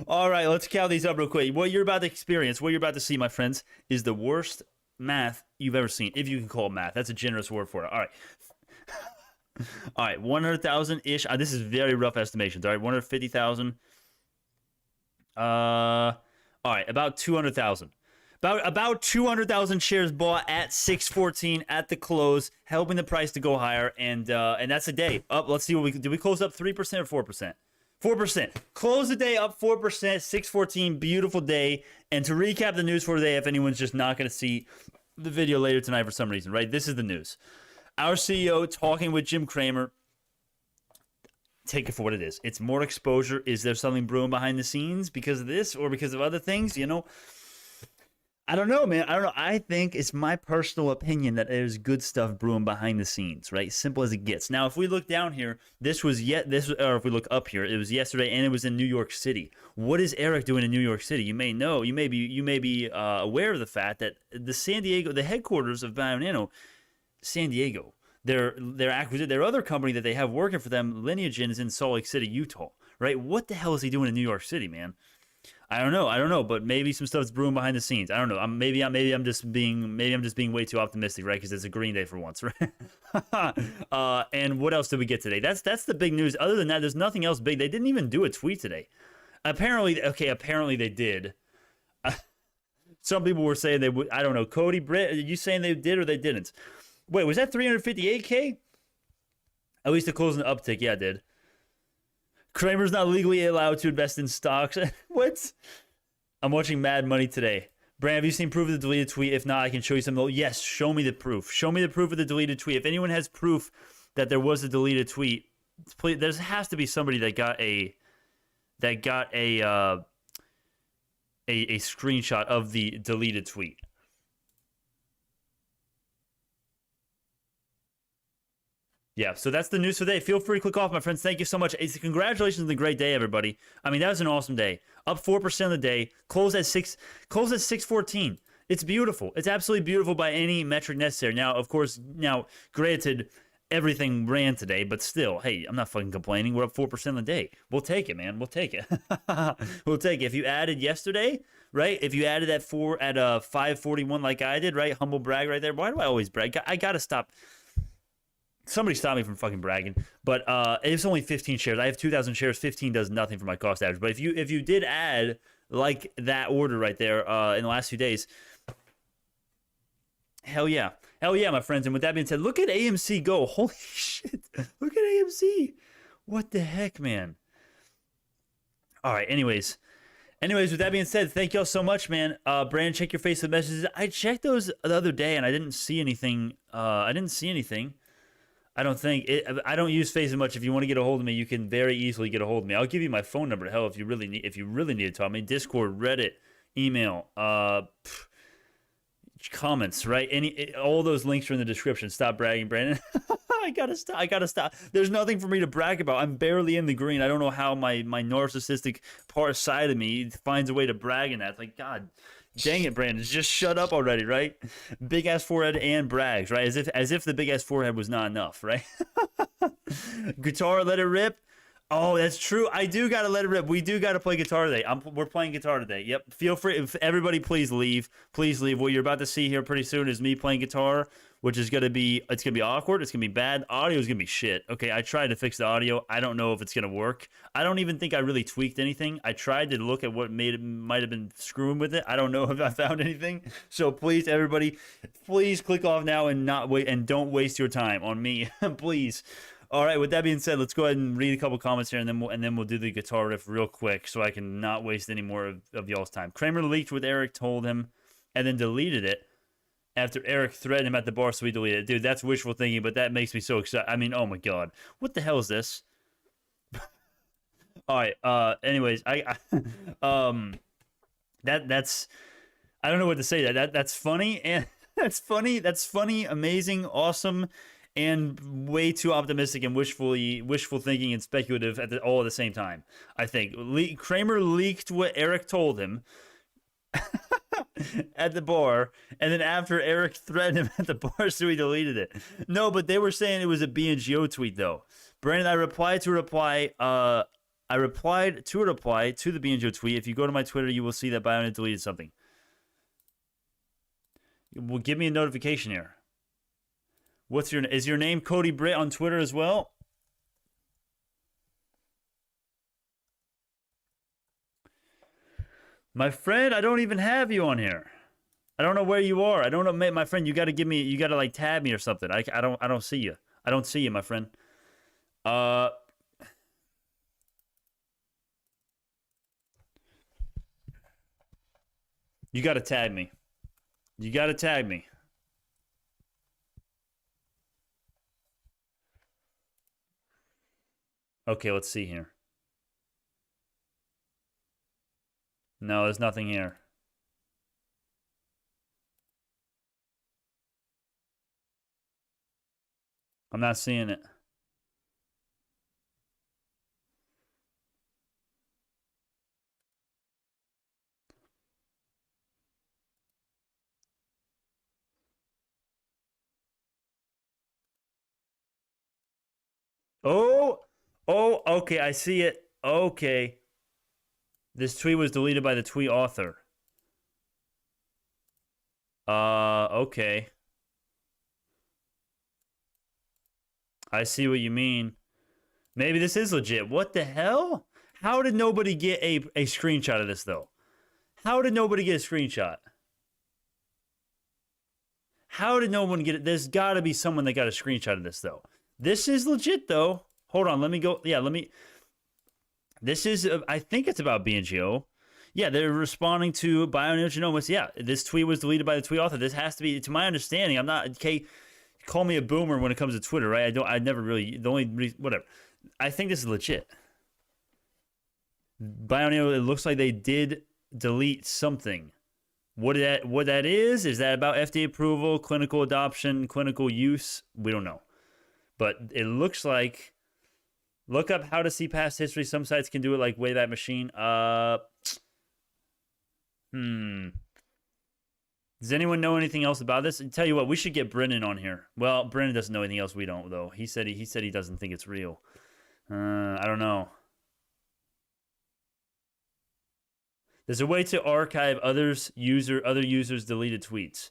Speaker 1: All right, let's count these up real quick. What you're about to experience, what you're about to see, my friends, is the worst math you've ever seen, if you can call it math. That's a generous word for it. All right. 100,000-ish. This is very rough estimations. All right, 150,000. All right, about 200,000. About 200,000 shares bought at 614 at the close, helping the price to go higher, and that's a day up. Let's see what did we close up 3% or 4%? 4%. Close the day up 4%, 614. Beautiful day. And to recap the news for today, if anyone's just not going to see the video later tonight for some reason, right? This is the news. Our CEO talking with Jim Cramer. Take it for what it is. It's more exposure. Is there something brewing behind the scenes because of this or because of other things? You know. I don't know, man. I don't know. I think it's my personal opinion that there's good stuff brewing behind the scenes, right? Simple as it gets. Now, if we look down here, or if we look up here, it was yesterday, and it was in New York City. What is Eric doing in New York City? You may know, you may be aware of the fact that the headquarters of BioNano, San Diego, their other company that they have working for them, Lineagen, is in Salt Lake City, Utah, right? What the hell is he doing in New York City, man? I don't know, but maybe some stuff's brewing behind the scenes. I don't know. Maybe I'm just being way too optimistic, right? Because it's a green day for once, right? And what else did we get today? That's the big news. Other than that, there's nothing else big. They didn't even do a tweet today. Apparently they did. Some people were saying they would. I don't know. Cody, Britt, are you saying they did or they didn't? Wait, was that 358K? At least the closing uptick. Yeah, it did. Cramer's not legally allowed to invest in stocks. What? I'm watching Mad Money today. Brand, have you seen proof of the deleted tweet? If not, I can show you some. Yes, show me the proof. Show me the proof of the deleted tweet. If anyone has proof that there was a deleted tweet, please. There has to be somebody that got a screenshot of the deleted tweet. Yeah, so that's the news today. Feel free to click off, my friends. Thank you so much. Congratulations on the great day, everybody. I mean, that was an awesome day. Up 4% of the day. Close at 614. It's beautiful. It's absolutely beautiful by any metric necessary. Now, of course, granted, everything ran today, but still, hey, I'm not fucking complaining. We're up 4% of the day. We'll take it, man. We'll take it. We'll take it. If you added yesterday, right? If you added at 541 like I did, right? Humble brag right there. Why do I always brag? I gotta stop. Somebody stop me from fucking bragging. But it's only 15 shares. I have 2,000 shares. 15 does nothing for my cost average. But if you did add like that order right there in the last few days, hell yeah, my friends. And with that being said, look at AMC go. Holy shit! Look at AMC. What the heck, man? All right. Anyways, with that being said, thank y'all so much, man. Brandon, check your Facebook messages. I checked those the other day and I didn't see anything. I don't think I don't use Facebook much. If you want to get a hold of me, you can very easily get a hold of me. I'll give you my phone number. Hell, if you really need to talk to me, Discord, Reddit, email, comments, right? All those links are in the description. Stop bragging, Brandon. I gotta stop. There's nothing for me to brag about. I'm barely in the green. I don't know how my narcissistic side of me finds a way to brag in that. It's like, God dang it, Brandon, just shut up already, right? Big ass forehead and brags, right? As if the big ass forehead was not enough, right? Guitar, let it rip. Oh, that's true. I do gotta let it rip. We do gotta play guitar today. We're playing guitar today. Yep. Feel free. Everybody, please leave. Please leave. What you're about to see here pretty soon is me playing guitar, which is gonna be awkward. It's gonna be bad. Audio is gonna be shit. Okay, I tried to fix the audio. I don't know if it's gonna work. I don't even think I really tweaked anything. I tried to look at what might have been screwing with it. I don't know if I found anything. So please, everybody, please click off now and not wait and don't waste your time on me, please. All right. With that being said, let's go ahead and read a couple comments here, and then we'll do the guitar riff real quick, so I can not waste any more of y'all's time. Cramer leaked what Eric told him, and then deleted it after Eric threatened him at the bar, so he deleted it. Dude, that's wishful thinking, but that makes me so excited. I mean, oh my god, what the hell is this? All right. Anyways, that's I don't know what to say. That's funny, and that's funny. That's funny, amazing, awesome, and way too optimistic and wishful thinking and speculative all at the same time. I think Cramer leaked what Eric told him at the bar, and then after Eric threatened him at the bar, so he deleted it. No, but they were saying it was a BNGO tweet though. Brandon, I replied to a reply to the BNGO tweet. If you go to my Twitter, you will see that BIOL deleted something. Well, give me a notification here. Is your name Cody Britt on Twitter as well? My friend, I don't even have you on here. I don't know where you are. I don't know, my friend. You got to like tab me or something. I don't see you. I don't see you, my friend. You got to tag me. You got to tag me. Okay, let's see here. No, there's nothing here. I'm not seeing it. Oh, okay, I see it. Okay. This tweet was deleted by the tweet author. Okay. I see what you mean. Maybe this is legit. What the hell? How did nobody get a screenshot of this, though? How did nobody get a screenshot? How did no one get it? There's got to be someone that got a screenshot of this, though. This is legit, though. Hold on. Let me go. Yeah, let me. This is, I think it's about BNGO. Yeah, they're responding to biogenomics. Yeah, this tweet was deleted by the tweet author. This has to be, to my understanding, I'm not, okay, call me a boomer when it comes to Twitter, right? I never really, whatever. I think this is legit. It looks like they did delete something. What that is that about FDA approval, clinical adoption, clinical use? We don't know. But it looks like, look up how to see past history. Some sites can do it like Wayback Machine. Does anyone know anything else about this? Tell you what, we should get Brennan on here. Well, Brennan doesn't know anything else we don't, though. He said he doesn't think it's real. I don't know. There's a way to archive other users' deleted tweets.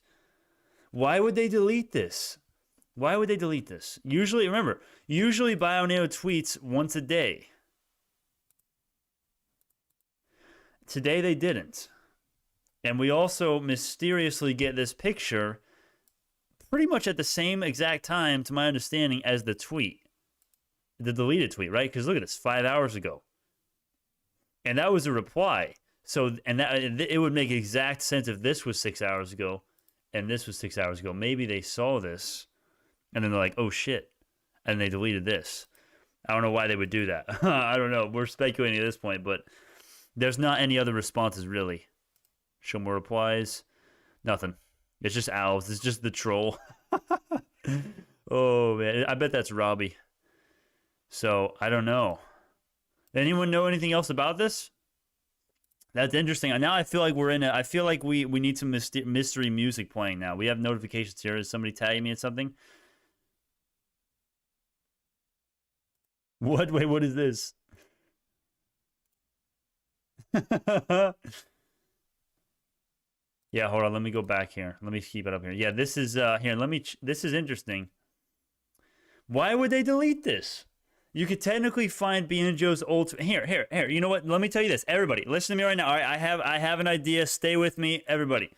Speaker 1: Why would they delete this? Why would they delete this? Usually, remember, BIOL tweets once a day. Today they didn't. And we also mysteriously get this picture pretty much at the same exact time, to my understanding, as the tweet. The deleted tweet, right? Because look at this, 5 hours ago. And that was a reply. So, and that it would make exact sense if this was 6 hours ago and this was 6 hours ago. Maybe they saw this and then they're like, oh shit. And they deleted this. I don't know why they would do that. I don't know. We're speculating at this point, but there's not any other responses really. Show more replies. Nothing. It's just owls. It's just the troll. Oh, man. I bet that's Robbie. So, I don't know. Anyone know anything else about this? That's interesting. Now I feel like we're in a... I feel like we need some mystery music playing now. We have notifications here. Is somebody tagging me at something? What? Wait, what is this? Yeah, hold on. Let me go back here. Let me keep it up here. Yeah, this is here. This is interesting. Why would they delete this? You could technically find BNGO's old here. You know what? Let me tell you this. Everybody, listen to me right now. All right, I have an idea. Stay with me, everybody.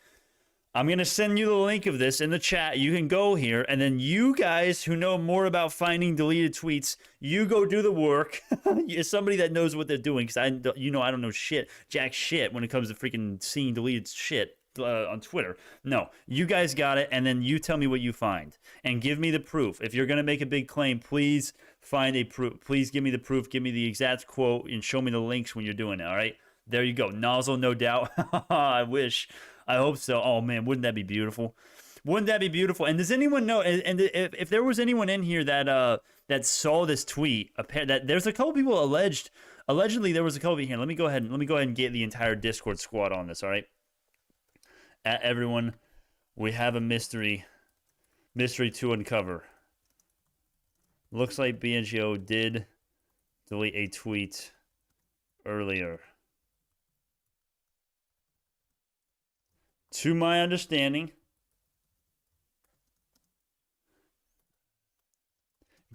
Speaker 1: I'm gonna send you the link of this in the chat. You can go here, and then you guys who know more about finding deleted tweets, you go do the work. You're somebody that knows what they're doing, because I don't know jack shit when it comes to freaking seeing deleted shit on Twitter. No, you guys got it, and then you tell me what you find and give me the proof. If you're gonna make a big claim, please find a proof. Please give me the proof. Give me the exact quote and show me the links when you're doing it. All right, there you go. Nozzle, no doubt. I wish. I hope so. Oh man, wouldn't that be beautiful? Wouldn't that be beautiful? And does anyone know? And if there was anyone in here that saw this tweet, that there's a couple people allegedly there was a couple here. Let me go ahead and get the entire Discord squad on this. All right, at everyone, we have a mystery to uncover. Looks like BNGO did delete a tweet earlier. To my understanding,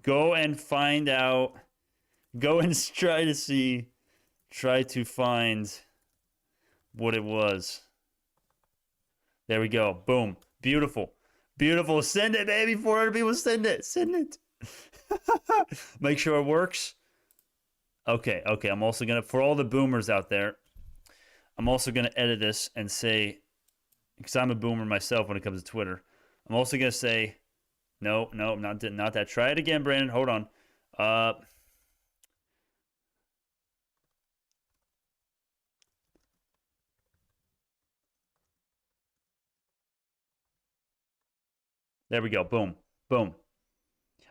Speaker 1: go and find out. Go and try to find what it was. There we go. Boom. Beautiful. Beautiful. Send it, baby. 400 people. Send it. Send it. Make sure it works. Okay. I'm also going to, for all the boomers out there, I'm also going to edit this and say, because I'm a boomer myself when it comes to Twitter, I'm also going to say, no, not that. Try it again, Brandon. Hold on. There we go. Boom.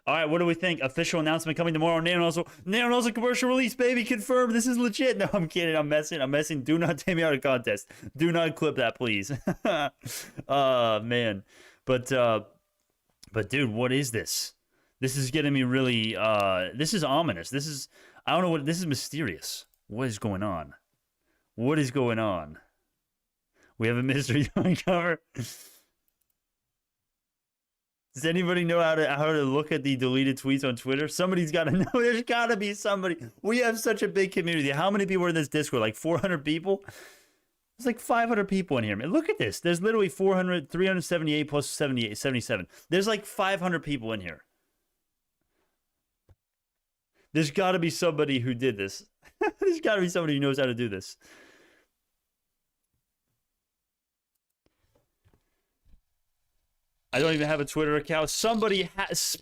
Speaker 1: All right, what do we think? Official announcement coming tomorrow. Nano commercial release, baby, confirmed. This is legit. No, I'm kidding. I'm messing. Do not take me out of contest. Do not clip that, please. Man. But dude, what is this? This is getting me really. This is ominous. This is. I don't know what. This is mysterious. What is going on? What is going on? We have a mystery to uncover. Does anybody know how to look at the deleted tweets on Twitter? Somebody's got to know. There's got to be somebody. We have such a big community. How many people are in this Discord? Like 400 people? There's like 500 people in here, man. Look at this. There's literally 378 plus 77. There's like 500 people in here. There's got to be somebody who did this. There's got to be somebody who knows how to do this. I don't even have a Twitter account. Somebody,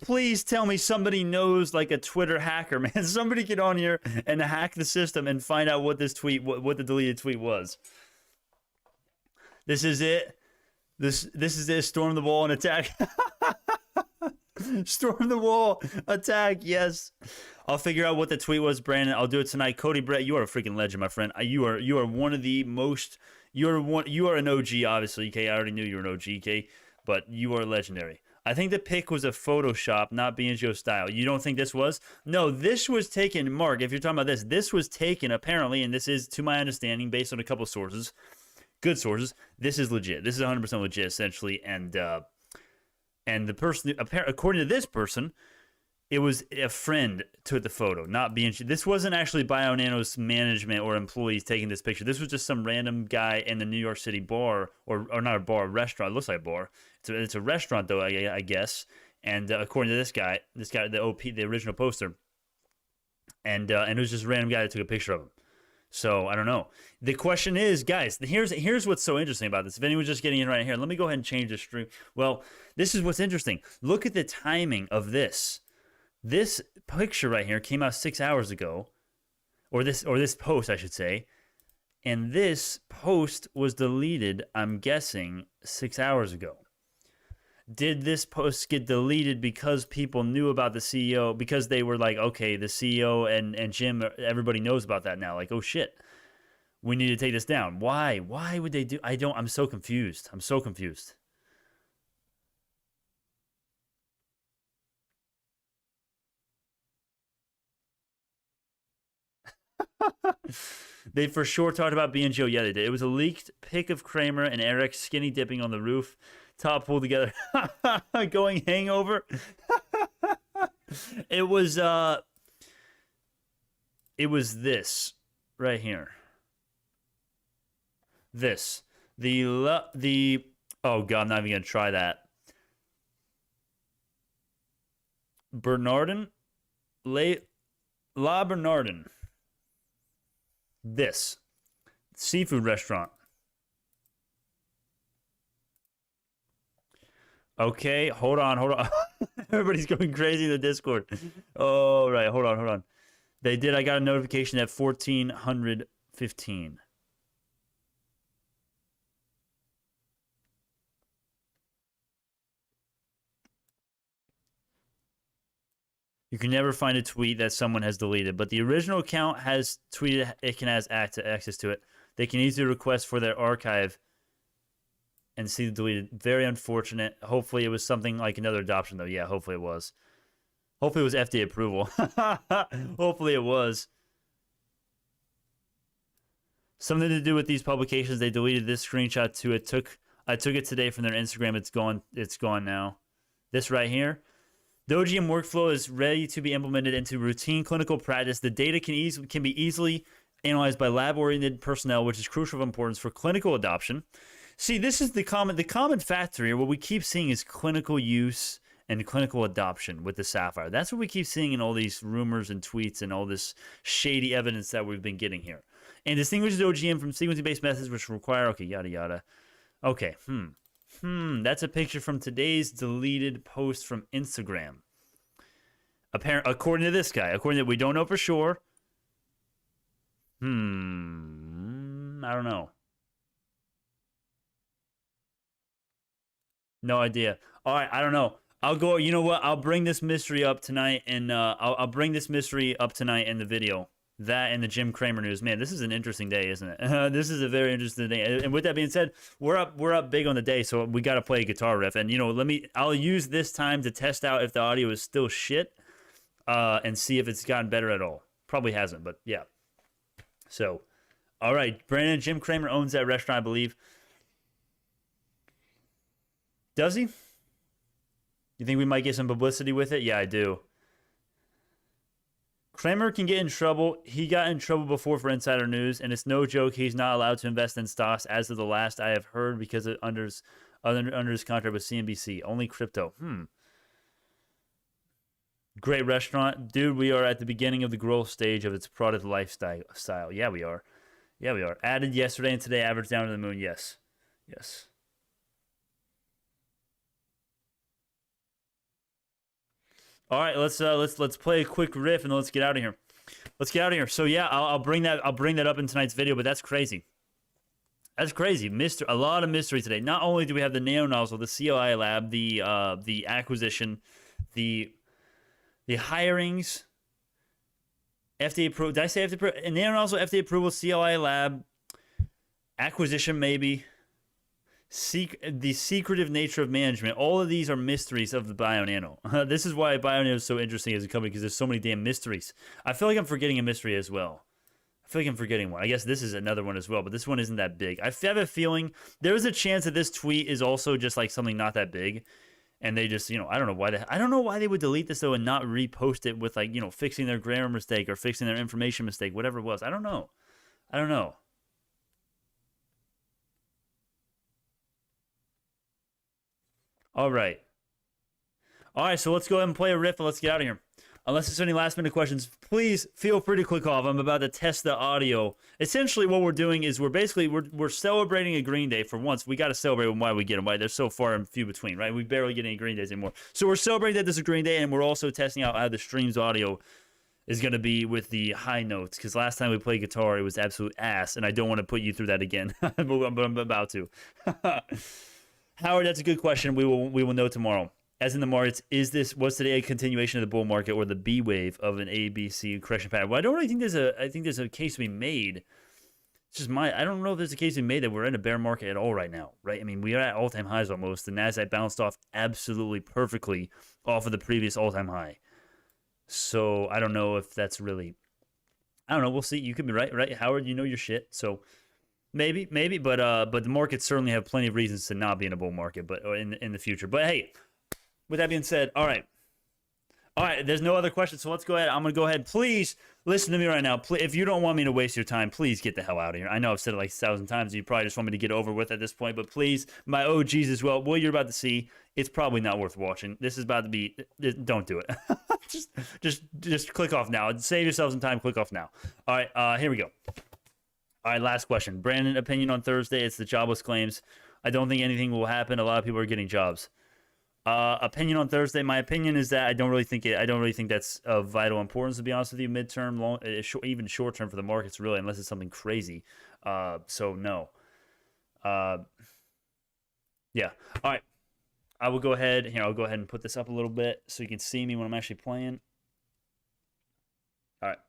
Speaker 1: please tell me somebody knows like a Twitter hacker, man. Somebody get on here and hack the system and find out what this tweet, what the deleted tweet was. This is it. This is it. Storm the wall and attack. Storm the wall. Attack. Yes. I'll figure out what the tweet was, Brandon. I'll do it tonight. Cody Brett, you are a freaking legend, my friend. You are one of the most. You are an OG, obviously. Okay, I already knew you were an OG, okay, but you are legendary. I think the pic was a Photoshop, not BNGO style. You don't think this was? No, this was taken, Mark, if you're talking about this was taken apparently, and this is, to my understanding, based on a couple sources, good sources, this is legit. This is 100% legit, essentially, and the person, according to this person, it was a friend took the photo, not BNG. This wasn't actually BioNano's management or employees taking this picture. This was just some random guy in the New York City bar, or not a bar, a restaurant. It looks like a bar. It's a restaurant, though, I guess. And according to this guy, the OP, the original poster, and it was just a random guy that took a picture of him. So I don't know. The question is, guys, here's what's so interesting about this. If anyone's just getting in right here, let me go ahead and change the stream. Well, this is what's interesting. Look at the timing of this. This picture right here came out 6 hours ago, or this post, I should say, and this post was deleted, I'm guessing, 6 hours ago. Did this post get deleted because people knew about the CEO, because they were like, okay, the CEO and Jim, everybody knows about that now, like, oh shit, we need to take this down. Why would they do? I'm so confused. They for sure talked about BNGO. Yeah, they did. It was a leaked pic of Cramer and Eric skinny dipping on the roof, top pulled together, going hangover. It was this right here. This the oh god, I'm not even gonna try that. Bernardin, La Bernardin. This seafood restaurant. Okay, hold on. Everybody's going crazy in the Discord. Oh, right, hold on. They did. I got a notification at 14:15. You can never find a tweet that someone has deleted, but the original account has tweeted it can has access to it. They can easily request for their archive and see the deleted. Very unfortunate. Hopefully it was something like another adoption, though. Yeah, hopefully it was. Hopefully it was FDA approval. Hopefully it was. Something to do with these publications. They deleted this screenshot too. I took it today from their Instagram. It's gone now. This right here. The OGM workflow is ready to be implemented into routine clinical practice. The data can be easily analyzed by lab-oriented personnel, which is crucial of importance for clinical adoption. See, this is the common factor here. What we keep seeing is clinical use and clinical adoption with the Sapphire. That's what we keep seeing in all these rumors and tweets and all this shady evidence that we've been getting here. And distinguishes OGM from sequencing-based methods which require, okay, yada, yada. Okay, that's a picture from today's deleted post from Instagram. According to this guy, we don't know for sure. I don't know. No idea. All right, I don't know. I'll go. You know what? I'll bring this mystery up tonight, and I'll bring this mystery up tonight in the video. That and the Jim Cramer news. Man, this is an interesting day, isn't it? This is a very interesting day. And with that being said, we're up big on the day, so we got to play a guitar riff. And I'll use this time to test out if the audio is still shit, and see if it's gotten better at all. Probably hasn't, but yeah. So, all right, Brandon, Jim Cramer owns that restaurant, I believe. Does he? You think we might get some publicity with it? Yeah, I do. Cramer can get in trouble. He got in trouble before for insider news, and it's no joke. He's not allowed to invest in stocks as of the last I have heard because it under his contract with CNBC. Only crypto. Great restaurant. Dude, we are at the beginning of the growth stage of its product lifestyle. Yeah, we are. Added yesterday and today, average down to the moon. Yes. All right, let's play a quick riff and let's get out of here. So yeah, I'll bring that up in tonight's video. But that's crazy. A lot of mystery today. Not only do we have the nano nozzle, the CLI lab, the acquisition, the hirings, FDA approval. Did I say FDA approval? And then also FDA approval, CLI lab, acquisition maybe, the secretive nature of management. All of these are mysteries of the BioNano. This is why BioNano is so interesting as a company, because there's so many damn mysteries. I feel like I'm forgetting a mystery as well. I feel like I'm forgetting one. I guess this is another one as well, but this one isn't that big. I have a feeling there is a chance that this tweet is also just like something not that big. And they just, I don't know why they would delete this though and not repost it with like, fixing their grammar mistake or fixing their information mistake, whatever it was. I don't know. All right, so let's go ahead and play a riff and let's get out of here. Unless there's any last minute questions, please feel free to click off. I'm about to test the audio. Essentially, what we're doing is we're celebrating a Green Day for once. We got to celebrate why we get them. Why they're so far and few between, right? We barely get any Green Days anymore. So we're celebrating that this is a Green Day, and we're also testing out how the stream's audio is going to be with the high notes. Because last time we played guitar, it was absolute ass, and I don't want to put you through that again, but I'm about to. Howard, that's a good question. We will know tomorrow. As in the markets, was today a continuation of the bull market or the B wave of an ABC correction pattern? Well, I don't really think there's a case to be made. It's just I don't know if there's a case to be made that we're in a bear market at all right now, right? I mean, we are at all-time highs almost. The Nasdaq bounced off absolutely perfectly off of the previous all-time high. So I don't know if that's really, I don't know. We'll see. You could be right, Howard. You know your shit. So maybe, but the markets certainly have plenty of reasons to not be in a bull market, but in the future. But hey. With that being said, all right, there's no other questions, so let's go ahead. I'm going to go ahead. Please listen to me right now. If you don't want me to waste your time, please get the hell out of here. I know I've said it like 1,000 times, and you probably just want me to get over with at this point, but please, my OGs as well, what you're about to see, it's probably not worth watching. This is about to be, don't do it. just click off now. Save yourself some time, click off now. All right, here we go. All right, last question. Brandon, opinion on Thursday, it's the jobless claims. I don't think anything will happen. A lot of people are getting jobs. Opinion on Thursday. My opinion is that I don't really think that's of vital importance, to be honest with you. Midterm, long, even short term for the markets, really, unless it's something crazy. So no. Yeah. All right. I will go ahead. Here, I'll go ahead and put this up a little bit so you can see me when I'm actually playing. All right.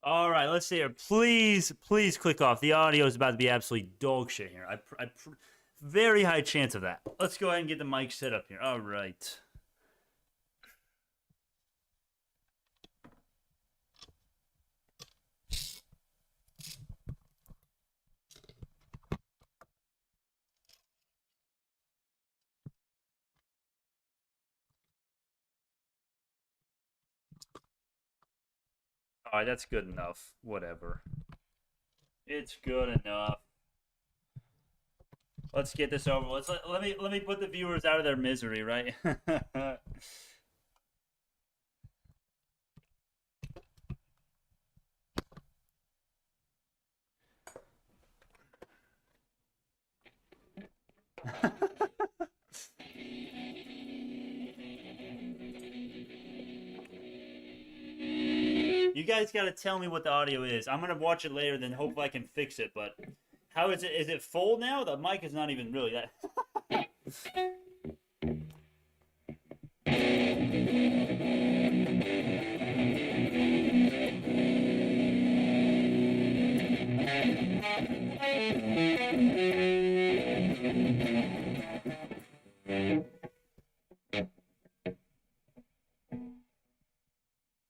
Speaker 1: All right, let's see here. Please click off. The audio is about to be absolutely dog shit here. Very high chance of that. Let's go ahead and get the mic set up here. All right. All right, that's good enough. Whatever. It's good enough. Let's get this over. Let me put the viewers out of their misery, right? You guys got to tell me what the audio is. I'm going to watch it later, then hopefully I can fix it. But how is it? Is it full now? The mic is not even really that.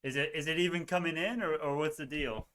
Speaker 1: Is it even coming in, or what's the deal?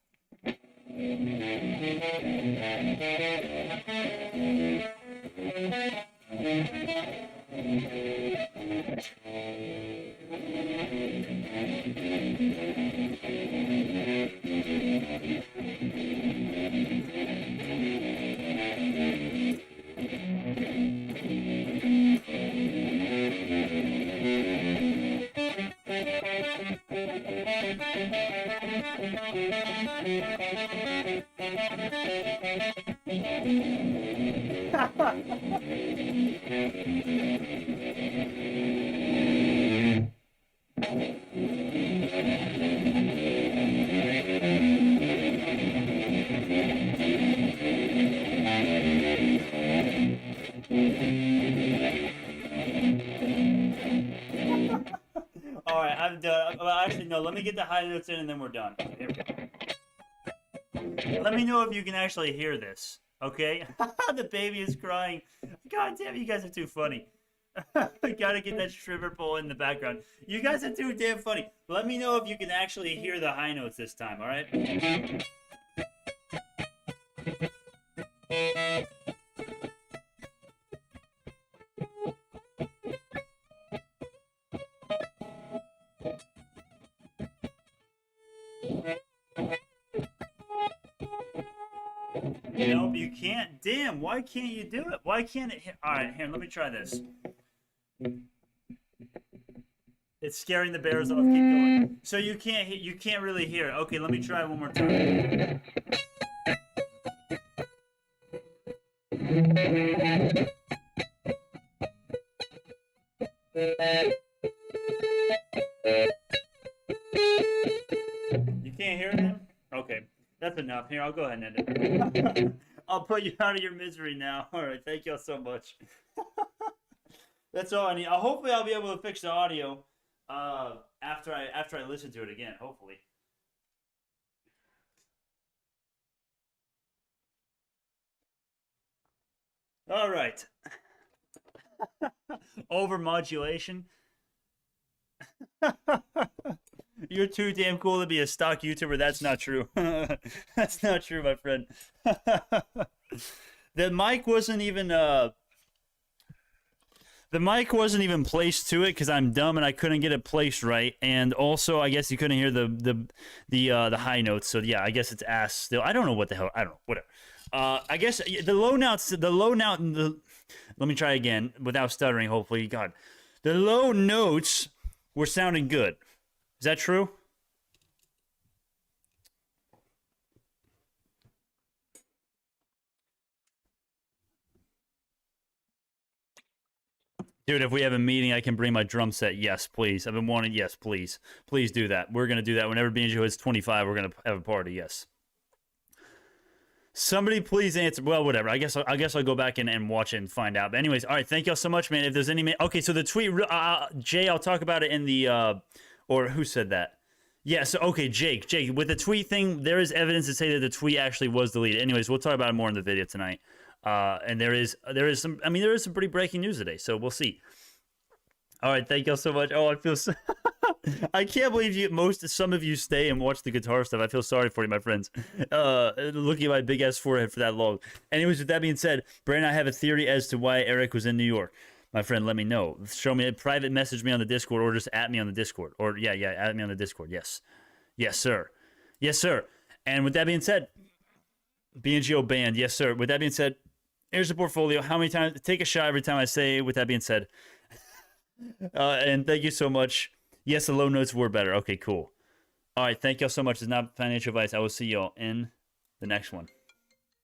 Speaker 1: All right, I'm done. Well, actually, no. Let me get the high notes in, and then we're done. Here we go. Let me know if you can actually hear this. Okay? The baby is crying. God damn, you guys are too funny. I gotta get that stripper pole in the background. You guys are too damn funny. Let me know if you can actually hear the high notes this time. All right? Nope, you can't. Damn, why can't you do it? Why can't it? All right, here, let me try this. It's scaring the bears off. Keep going. So you can't really hear it. Okay, let me try one more time. You can't hear them? Okay. That's enough. Here, I'll go ahead and end it. I'll put you out of your misery now. All right, thank y'all so much. That's all I need. Hopefully, I'll be able to fix the audio after I listen to it again. Hopefully. All right. Overmodulation. You're too damn cool to be a stock YouTuber. That's not true. That's not true, my friend. The mic wasn't even placed to it because I'm dumb and I couldn't get it placed right. And also, I guess you couldn't hear the high notes. So yeah, I guess it's ass still. I don't know what the hell. I don't know. Whatever. I guess the low notes. Let me try again without stuttering. Hopefully, God, the low notes were sounding good. Is that true? Dude, if we have a meeting, I can bring my drum set. Yes, please. I've been wanting. Yes, please. Please do that. We're going to do that. Whenever BNGO hits 25, we're going to have a party. Yes. Somebody please answer. Well, whatever. I guess I'll go back and watch it and find out. But anyways, all right. Thank y'all so much, man. If there's any... Okay, so the tweet... Jay, I'll talk about it in the... Or who said that? Yeah, so, okay, Jake, with the tweet thing, there is evidence to say that the tweet actually was deleted. Anyways, we'll talk about it more in the video tonight. And there is some pretty breaking news today, so we'll see. All right, thank y'all so much. Oh, I feel so... I can't believe some of you stay and watch the guitar stuff. I feel sorry for you, my friends. Looking at my big ass forehead for that long. Anyways, with that being said, Brandon, I have a theory as to why Eric was in New York. My friend, let me know. Show me, private message me on the Discord, or just at me on the Discord. Or, yeah, at me on the Discord. Yes. Yes, sir. Yes, sir. And with that being said, BNGO banned. Yes, sir. With that being said, here's the portfolio. How many times? Take a shot every time I say, with that being said. And thank you so much. Yes, the low notes were better. Okay, cool. All right, thank y'all so much. It's not financial advice. I will see y'all in the next one.